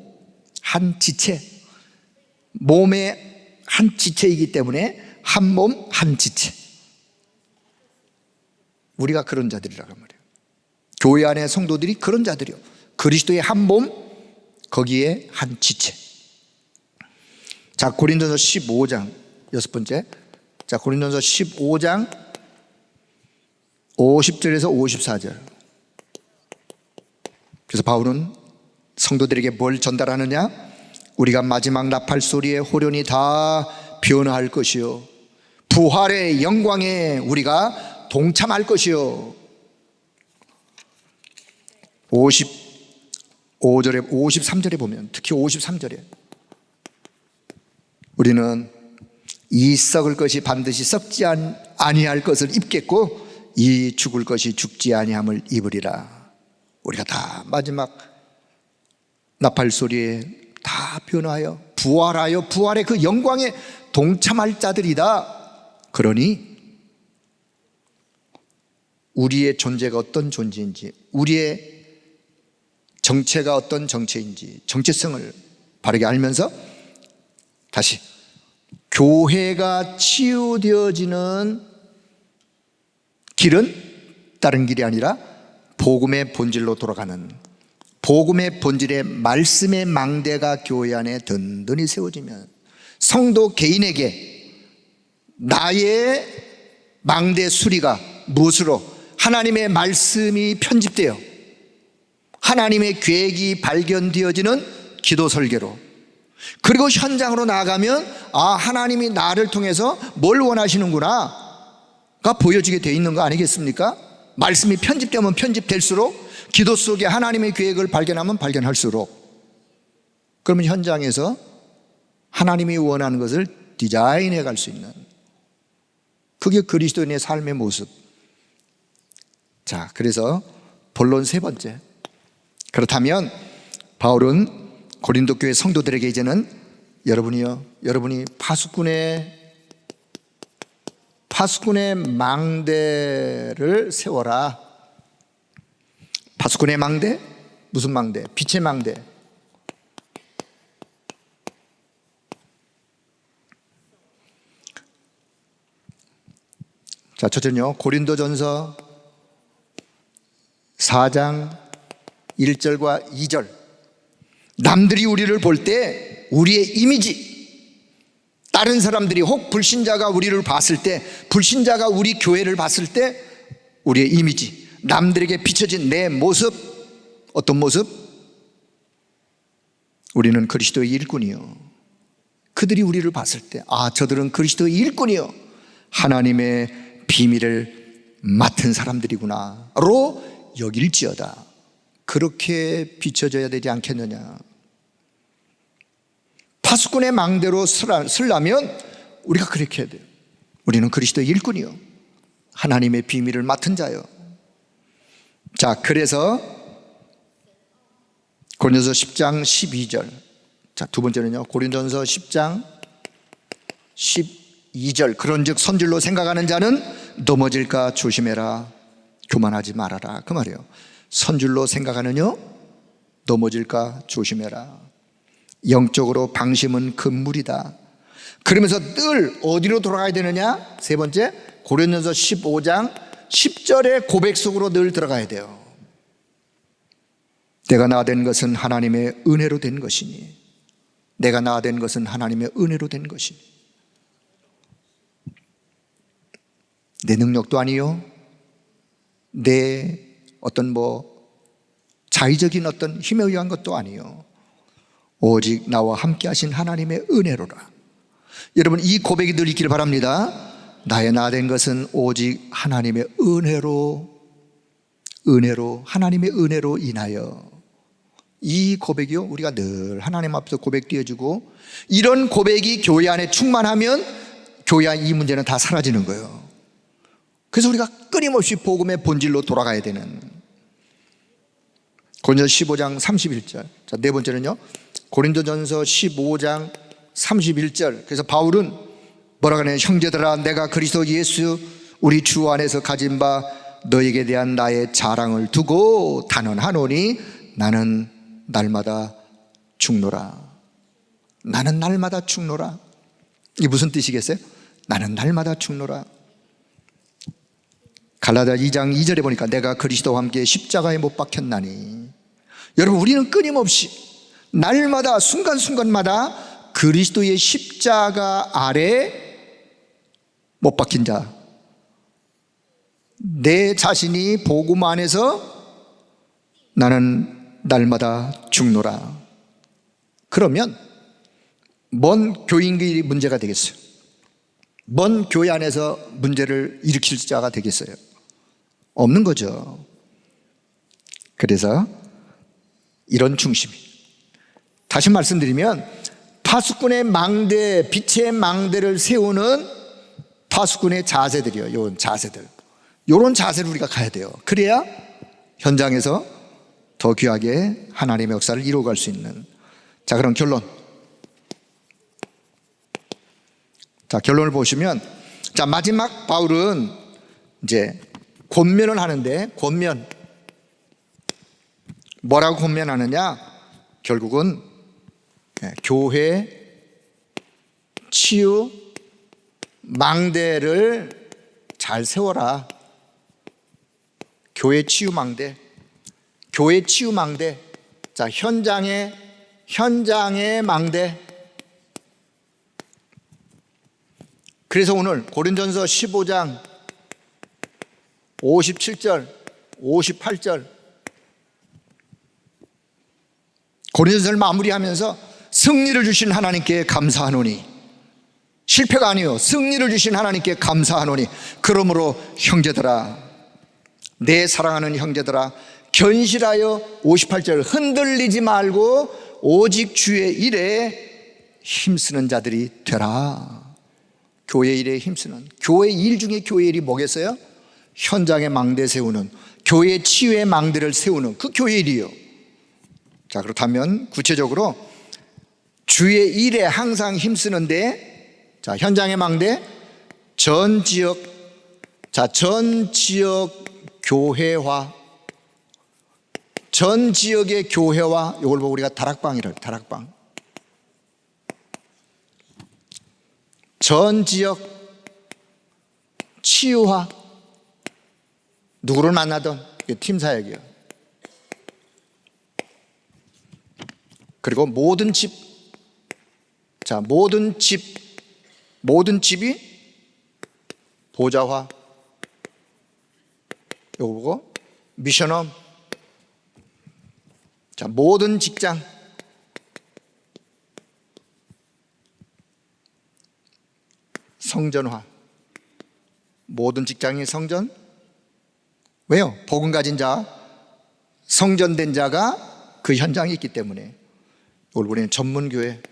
한 지체, 몸의 한 지체이기 때문에 한 몸, 한 지체. 우리가 그런 자들이라고 말이에요. 교회 안에 성도들이 그런 자들이요, 그리스도의 한 몸, 거기에 한 지체. 자, 고린도서 15장 여섯 번째. 자, 고린도서 15장 50절에서 54절. 그래서 바울은 성도들에게 뭘 전달하느냐? 우리가 마지막 나팔 소리에 호련히 다 변화할 것이요 부활의 영광에 우리가 동참할 것이요. 55절에 53절에 보면, 특히 53절에 우리는 이 썩을 것이 반드시 썩지 아니할 것을 입겠고 이 죽을 것이 죽지 아니함을 입으리라. 우리가 다 마지막 나팔 소리에 다 변화하여 부활하여 부활의 그 영광에 동참할 자들이다. 그러니 우리의 존재가 어떤 존재인지, 우리의 정체가 어떤 정체인지, 정체성을 바르게 알면서 다시 교회가 치유되어지는 길은 다른 길이 아니라 복음의 본질로 돌아가는, 복음의 본질의 말씀의 망대가 교회 안에 든든히 세워지면 성도 개인에게 나의 망대 수리가 무엇으로? 하나님의 말씀이 편집되어 하나님의 계획이 발견되어지는 기도 설계로, 그리고 현장으로 나아가면 하나님이 나를 통해서 뭘 원하시는구나가 보여지게 돼 있는 거 아니겠습니까? 말씀이 편집되면 편집될수록, 기도 속에 하나님의 계획을 발견하면 발견할수록, 그러면 현장에서 하나님이 원하는 것을 디자인해 갈 수 있는, 그게 그리스도인의 삶의 모습. 자, 그래서 본론 세 번째, 그렇다면 바울은 고린도 교회 성도들에게 이제는 여러분이 파수꾼의 망대를 세워라. 파수꾼의 망대? 무슨 망대? 빛의 망대. 자, 첫째는요, 고린도전서 4장 1절과 2절. 남들이 우리를 볼 때 우리의 이미지, 다른 사람들이 혹 불신자가 우리를 봤을 때, 불신자가 우리 교회를 봤을 때 우리의 이미지, 남들에게 비춰진 내 모습, 어떤 모습? 우리는 그리스도의 일꾼이요. 그들이 우리를 봤을 때 저들은 그리스도의 일꾼이요, 하나님의 비밀을 맡은 사람들이구나로 여길지어다. 그렇게 비춰져야 되지 않겠느냐. 파수꾼의 망대로 쓰려면 우리가 그렇게 해야 돼요. 우리는 그리스도의 일꾼이요, 하나님의 비밀을 맡은 자요. 자, 그래서 고린도서 10장 12절. 자, 두 번째는요, 고린도전서 10장 12절. 그런즉 선질로 생각하는 자는 넘어질까 조심해라, 교만하지 말아라, 그 말이에요. 선줄로 생각하느냐, 넘어질까 조심해라. 영적으로 방심은 금물이다. 그러면서 늘 어디로 돌아가야 되느냐? 세 번째, 고린도전서 15장 10절의 고백 속으로 늘 들어가야 돼요. 내가 나된 것은 하나님의 은혜로 된 것이니, 내가 나된 것은 하나님의 은혜로 된 것이니, 내 능력도 아니요, 내 어떤 자의적인 어떤 힘에 의한 것도 아니요, 오직 나와 함께 하신 하나님의 은혜로라. 여러분, 이 고백이 늘 있기를 바랍니다. 나의 나 된 것은 오직 하나님의 은혜로, 하나님의 은혜로 인하여. 이 고백이요, 우리가 늘 하나님 앞에서 고백되어지고, 이런 고백이 교회 안에 충만하면 교회 안 이 문제는 다 사라지는 거예요. 그래서 우리가 끊임없이 복음의 본질로 돌아가야 되는. 고린도전서 15장 31절. 자, 네 번째는요, 고린도전서 15장 31절. 그래서 바울은 뭐라고 하냐면, 형제들아, 내가 그리스도 예수 우리 주 안에서 가진 바 너에게 대한 나의 자랑을 두고 단언하노니 나는 날마다 죽노라. 나는 날마다 죽노라. 이게 무슨 뜻이겠어요? 나는 날마다 죽노라. 갈라디아 2장 2절에 보니까 내가 그리스도와 함께 십자가에 못 박혔나니. 여러분, 우리는 끊임없이 날마다 순간순간마다 그리스도의 십자가 아래 못 박힌 자, 내 자신이 복음 안에서 나는 날마다 죽노라. 그러면 뭔 교인들이 문제가 되겠어요? 뭔 교회 안에서 문제를 일으킬 자가 되겠어요? 없는 거죠. 그래서 이런 중심이, 다시 말씀드리면, 파수꾼의 망대, 빛의 망대를 세우는 파수꾼의 자세들이요, 요런 자세들, 요런 자세를 우리가 가야 돼요. 그래야 현장에서 더 귀하게 하나님의 역사를 이루어갈 수 있는. 자, 그럼 결론. 자, 결론을 보시면, 자, 마지막 바울은 이제 권면을 하는데, 권면, 뭐라고 권면하느냐? 결국은 교회 치유 망대를 잘 세워라. 교회 치유 망대, 교회 치유 망대. 자, 현장의 망대. 그래서 오늘 고린도전서 15장 57절, 58절 고린도전서를 마무리하면서 승리를 주신 하나님께 감사하노니, 실패가 아니요 승리를 주신 하나님께 감사하노니, 그러므로 형제들아, 내 사랑하는 형제들아, 견실하여 58절 흔들리지 말고 오직 주의 일에 힘쓰는 자들이 되라. 교회 일에 힘쓰는, 교회 일 중에 교회 일이 뭐겠어요? 현장에 망대 세우는, 교회 치유의 망대를 세우는 그 교회 일이요. 자, 그렇다면 구체적으로 주의 일에 항상 힘쓰는데, 자, 현장의 망대, 전 지역 교회화, 전 지역의 교회와, 이걸 보고 우리가 다락방이라고 해요. 다락방. 전 지역 치유화, 누구를 만나든 팀 사역이에요. 그리고 모든 집, 자, 모든 집이 보좌화, 이거 보고 미션홈. 자, 모든 직장, 성전화. 모든 직장이 성전. 왜요? 복음 가진 자, 성전된 자가 그 현장에 있기 때문에. 이걸 우리는 전문교회.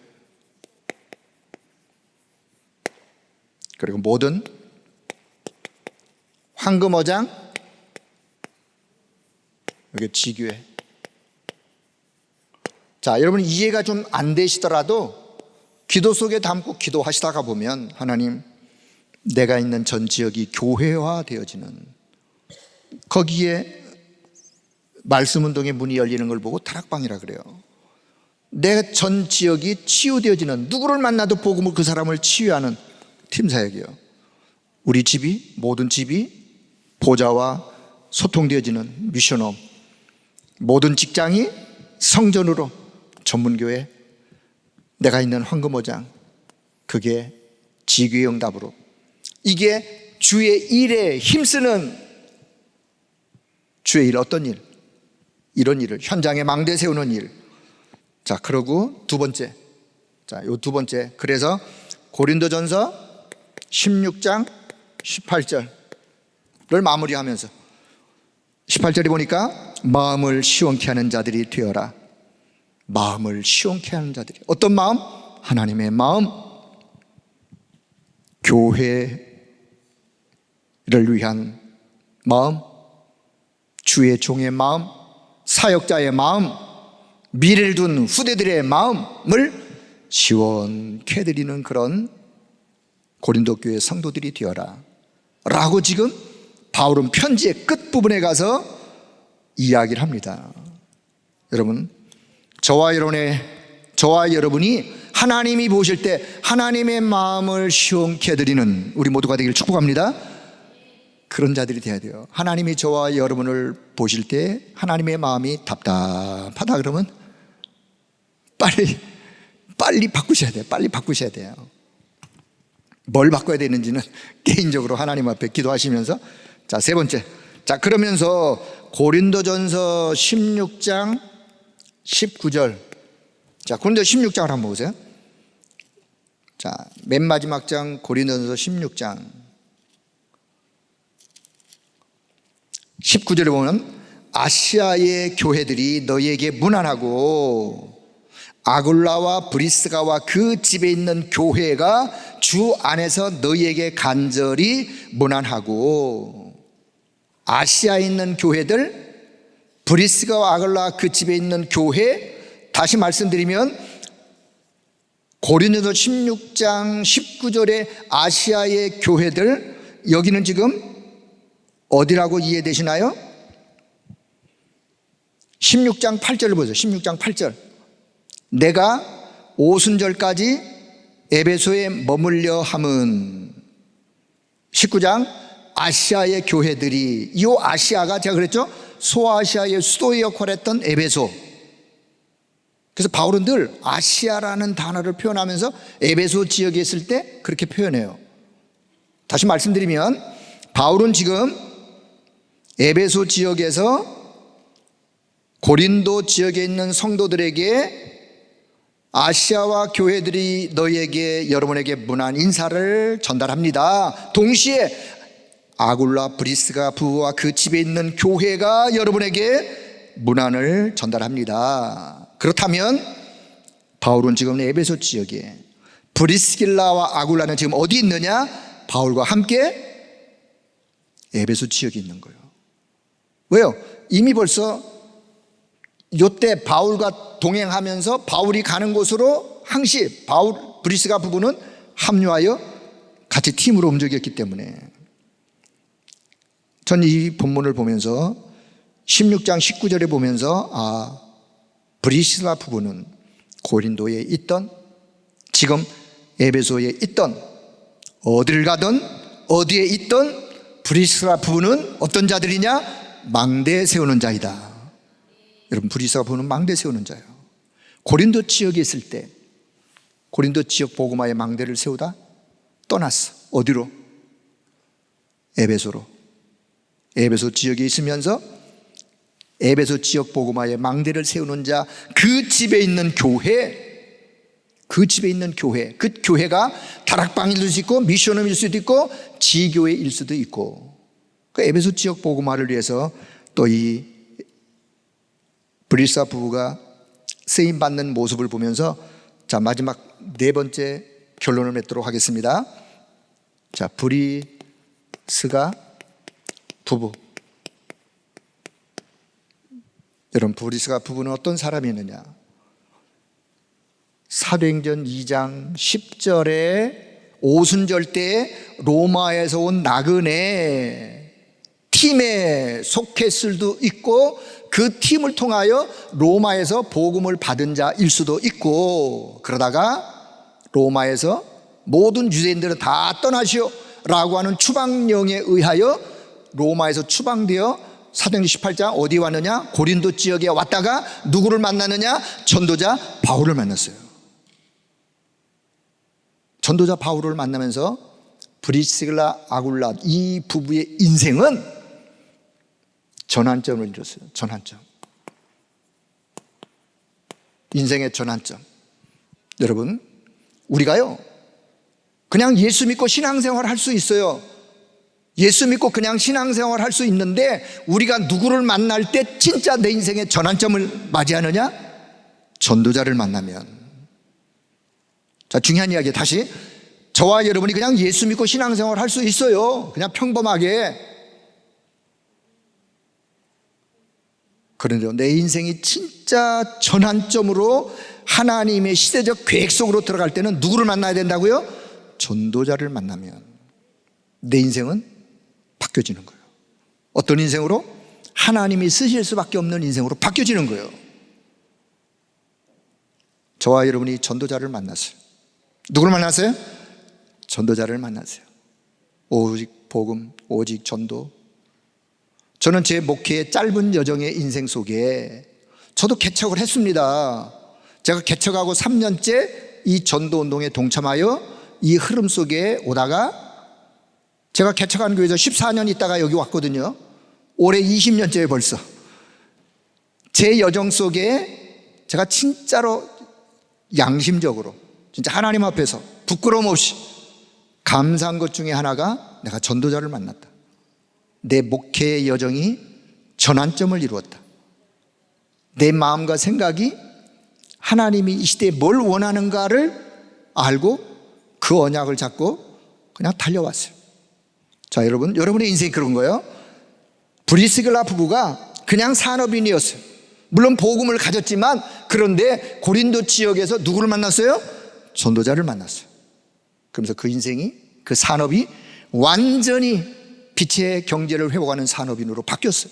그리고 모든 황금어장, 여기 지교회. 자, 여러분 이해가 좀 안 되시더라도 기도 속에 담고 기도하시다가 보면 하나님, 내가 있는 전 지역이 교회화 되어지는, 거기에 말씀운동의 문이 열리는 걸 보고 다락방이라 그래요. 내 전 지역이 치유되어지는, 누구를 만나도 복음을, 그 사람을 치유하는 팀사역이에요. 우리 집이, 모든 집이 보좌와 소통되어지는 미션홈, 모든 직장이 성전으로, 전문교회, 내가 있는 황금어장, 그게 지교의 응답으로, 이게 주의 일에 힘쓰는, 주의 일, 어떤 일? 이런 일을, 현장에 망대 세우는 일. 자, 그러고 두 번째, 자, 요 두 번째, 그래서 고린도전서 16장 18절을 마무리하면서 18절에 보니까 마음을 시원케 하는 자들이 되어라. 마음을 시원케 하는 자들이, 어떤 마음? 하나님의 마음, 교회를 위한 마음, 주의 종의 마음, 사역자의 마음, 미래를 둔 후대들의 마음을 시원케 해드리는 그런 고린도 교회 성도들이 되어라 라고 지금 바울은 편지의 끝부분에 가서 이야기를 합니다. 여러분, 저와 여러분이 하나님이 보실 때 하나님의 마음을 시원케 해드리는 우리 모두가 되기를 축복합니다. 그런 자들이 돼야 돼요. 하나님이 저와 여러분을 보실 때 하나님의 마음이 답답하다 그러면 빨리 바꾸셔야 돼요. 빨리 바꾸셔야 돼요. 뭘 바꿔야 되는지는 개인적으로 하나님 앞에 기도하시면서. 자, 세 번째, 자, 그러면서 고린도전서 16장 19절, 자, 고린도 16장을 한번 보세요. 자, 맨 마지막 장 고린도전서 16장 19절에 보면 아시아의 교회들이 너희에게 무난하고 아굴라와 브리스가와 그 집에 있는 교회가 주 안에서 너희에게 간절히 무난하고, 아시아에 있는 교회들, 브리스가와 아굴라 그 집에 있는 교회, 다시 말씀드리면 고린도서 16장 19절에 아시아의 교회들, 여기는 지금 어디라고 이해되시나요? 16장 8절을 보세요. 16장 8절. 내가 오순절까지 에베소에 머물려 함은, 19장 아시아의 교회들이, 이 아시아가 제가 그랬죠? 소아시아의 수도의 역할을 했던 에베소. 그래서 바울은 늘 아시아라는 단어를 표현하면서 에베소 지역에 있을 때 그렇게 표현해요. 다시 말씀드리면 바울은 지금 에베소 지역에서 고린도 지역에 있는 성도들에게 아시아와 교회들이 너희에게 여러분에게 문안 인사를 전달합니다. 동시에 아굴라 브리스가 부부와 그 집에 있는 교회가 여러분에게 문안을 전달합니다. 그렇다면 바울은 지금 에베소 지역에, 브리스길라와 아굴라는 지금 어디 있느냐? 바울과 함께 에베소 지역에 있는 거예요. 왜요? 이미 벌써 이때 바울과 동행하면서 바울이 가는 곳으로 항시 브리스가 부부는 합류하여 같이 팀으로 움직였기 때문에, 전 이 본문을 보면서 16장 19절에 보면서 브리스라 부부는 고린도에 있던, 지금 에베소에 있던, 어딜 가든 어디에 있던 브리스라 부부는 어떤 자들이냐? 망대 세우는 자이다. 여러분, 브리스라 부부는 망대 세우는 자예요. 고린도 지역에 있을 때 고린도 지역 복음화의 망대를 세우다 떠났어. 어디로? 에베소로. 에베소 지역에 있으면서 에베소 지역 복음화의 망대를 세우는 자, 그 집에 있는 교회, 그 집에 있는 교회, 그 교회가 다락방일 수도 있고 미션홈일 수도 있고 지교회일 수도 있고, 그 에베소 지역 복음화를 위해서 또 이 브리스라 부부가 쓰임 받는 모습을 보면서, 자, 마지막 네 번째 결론을 맺도록 하겠습니다. 자, 브리스가 부부. 여러분, 브리스가 부부는 어떤 사람이었느냐? 사도행전 2장 10절에 오순절 때 로마에서 온 나그네 팀에 속했을 수도 있고, 그 팀을 통하여 로마에서 복음을 받은 자일 수도 있고, 그러다가 로마에서 모든 유대인들은 다 떠나시오 라고 하는 추방령에 의하여 로마에서 추방되어 사도행전 18장 어디 왔느냐? 고린도 지역에 왔다가 누구를 만나느냐? 전도자 바울을 만났어요. 전도자 바울을 만나면서 브리스길라 아굴라 이 부부의 인생은 전환점을 이뤘어요. 전환점. 인생의 전환점. 여러분, 우리가요 그냥 예수 믿고 신앙생활 할 수 있어요. 예수 믿고 그냥 신앙생활 할 수 있는데, 우리가 누구를 만날 때 진짜 내 인생의 전환점을 맞이하느냐? 전도자를 만나면. 자, 중요한 이야기. 다시, 저와 여러분이 그냥 예수 믿고 신앙생활 할 수 있어요. 그냥 평범하게. 그런데 내 인생이 진짜 전환점으로 하나님의 시대적 계획 속으로 들어갈 때는 누구를 만나야 된다고요? 전도자를 만나면 내 인생은 바뀌어지는 거예요. 어떤 인생으로? 하나님이 쓰실 수밖에 없는 인생으로 바뀌어지는 거예요. 저와 여러분이 전도자를 만났어요. 누구를 만났어요? 전도자를 만났어요. 오직 복음, 오직 전도. 저는 제 목회의 짧은 여정의 인생 속에 저도 개척을 했습니다. 제가 개척하고 3년째 이 전도운동에 동참하여 이 흐름 속에 오다가, 제가 개척한 교회에서 14년 있다가 여기 왔거든요. 올해 20년째에 벌써. 제 여정 속에 제가 진짜로 양심적으로 진짜 하나님 앞에서 부끄러움 없이 감사한 것 중에 하나가, 내가 전도자를 만났다. 내 목회의 여정이 전환점을 이루었다. 내 마음과 생각이 하나님이 이 시대에 뭘 원하는가를 알고 그 언약을 잡고 그냥 달려왔어요. 자, 여러분의 인생이 그런 거예요. 브리스길라 부부가 그냥 산업인이었어요. 물론 복음을 가졌지만, 그런데 고린도 지역에서 누구를 만났어요? 전도자를 만났어요. 그러면서 그 인생이, 그 산업이 완전히 빛의 경제를 회복하는 산업인으로 바뀌었어요.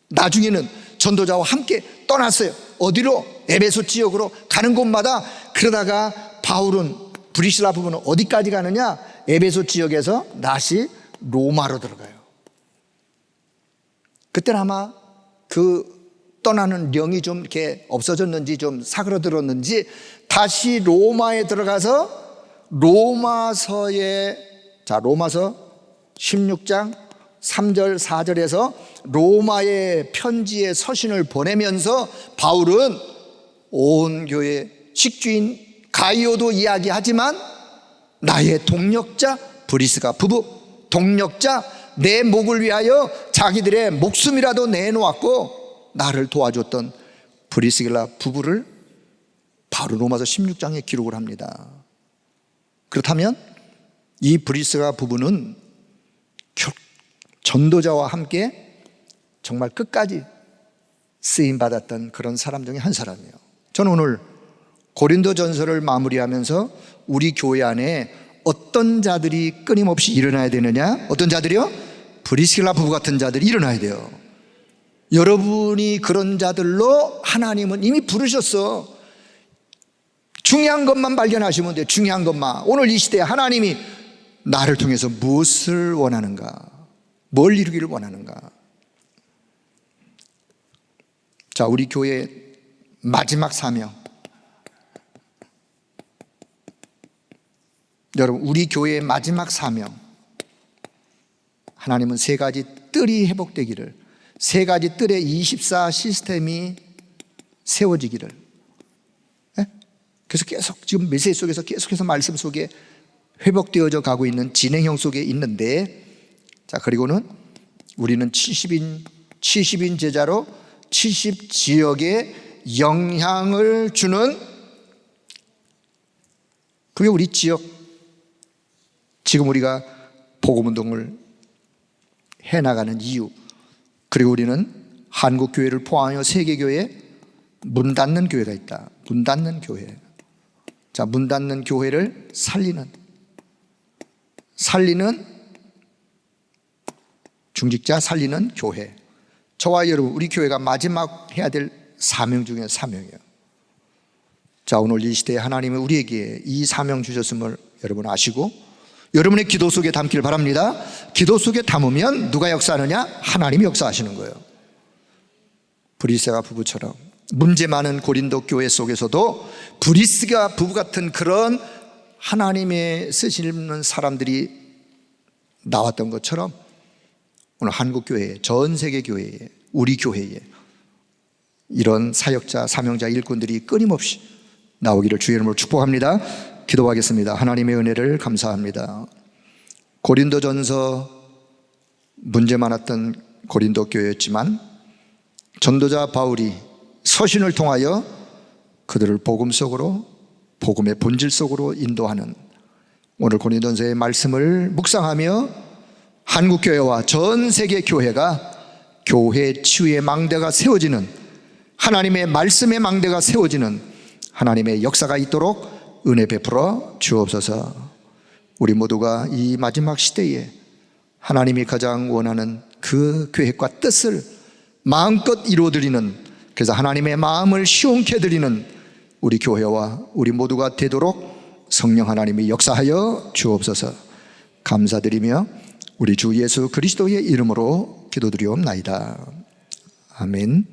나중에는 전도자와 함께 떠났어요. 어디로? 에베소 지역으로 가는 곳마다. 그러다가 브리스라 부부는 어디까지 가느냐? 에베소 지역에서 다시 로마로 들어가요. 그때는 아마 그 떠나는 령이 좀 이렇게 없어졌는지 좀 사그러들었는지 다시 로마에 들어가서 로마서 16장 3절 4절에서 로마의 편지의 서신을 보내면서 바울은 온 교회 식주인 가이오도 이야기하지만 나의 동력자 브리스가 부부, 동력자 내 목을 위하여 자기들의 목숨이라도 내놓았고 나를 도와줬던 브리스길라 부부를 바로 로마서 16장에 기록을 합니다. 그렇다면 이 브리스가 부부는 전도자와 함께 정말 끝까지 쓰임받았던 그런 사람 중에 한 사람이에요. 저는 오늘 고린도전서를 마무리하면서 우리 교회 안에 어떤 자들이 끊임없이 일어나야 되느냐? 어떤 자들이요? 브리스길라 부부 같은 자들이 일어나야 돼요. 여러분이 그런 자들로 하나님은 이미 부르셨어. 중요한 것만 발견하시면 돼요. 중요한 것만. 오늘 이 시대에 하나님이 나를 통해서 무엇을 원하는가? 뭘 이루기를 원하는가? 자, 우리 교회의 마지막 사명. 여러분, 우리 교회의 마지막 사명. 하나님은 세 가지 뜰이 회복되기를, 세 가지 뜰의 24 시스템이 세워지기를. 그래서 계속 지금 메시지 속에서 계속해서 말씀 속에 회복되어져 가고 있는 진행형 속에 있는데, 자, 그리고는 우리는 70인 제자로 70 지역에 영향을 주는, 그게 우리 지역, 지금 우리가 복음운동을 해나가는 이유. 그리고 우리는 한국교회를 포함하여 세계교회에 문 닫는 교회가 있다. 문 닫는 교회. 자, 문 닫는 교회를 살리는 중직자, 살리는 교회. 저와 여러분, 우리 교회가 마지막 해야 될 사명 중에 사명이에요. 자, 오늘 이 시대에 하나님은 우리에게 이 사명 주셨음을 여러분 아시고 여러분의 기도 속에 담기를 바랍니다. 기도 속에 담으면 누가 역사하느냐? 하나님이 역사하시는 거예요. 브리스가 부부처럼 문제 많은 고린도 교회 속에서도 브리스가 부부 같은 그런 하나님의 쓰시는 사람들이 나왔던 것처럼 오늘 한국교회, 전 세계 교회에, 우리 교회에 이런 사역자, 사명자, 일꾼들이 끊임없이 나오기를 주의 이름으로 축복합니다. 기도하겠습니다. 하나님의 은혜를 감사합니다. 고린도전서 문제 많았던 고린도 교회였지만 전도자 바울이 서신을 통하여 그들을 복음 속으로, 복음의 본질 속으로 인도하는 오늘 고린도전서의 말씀을 묵상하며 한국교회와 전 세계 교회가 교회 치유의 망대가 세워지는, 하나님의 말씀의 망대가 세워지는 하나님의 역사가 있도록 은혜 베풀어 주옵소서. 우리 모두가 이 마지막 시대에 하나님이 가장 원하는 그 계획과 뜻을 마음껏 이루어드리는, 그래서 하나님의 마음을 시원케 드리는 우리 교회와 우리 모두가 되도록 성령 하나님이 역사하여 주옵소서. 감사드리며 우리 주 예수 그리스도의 이름으로 기도드리옵나이다. 아멘.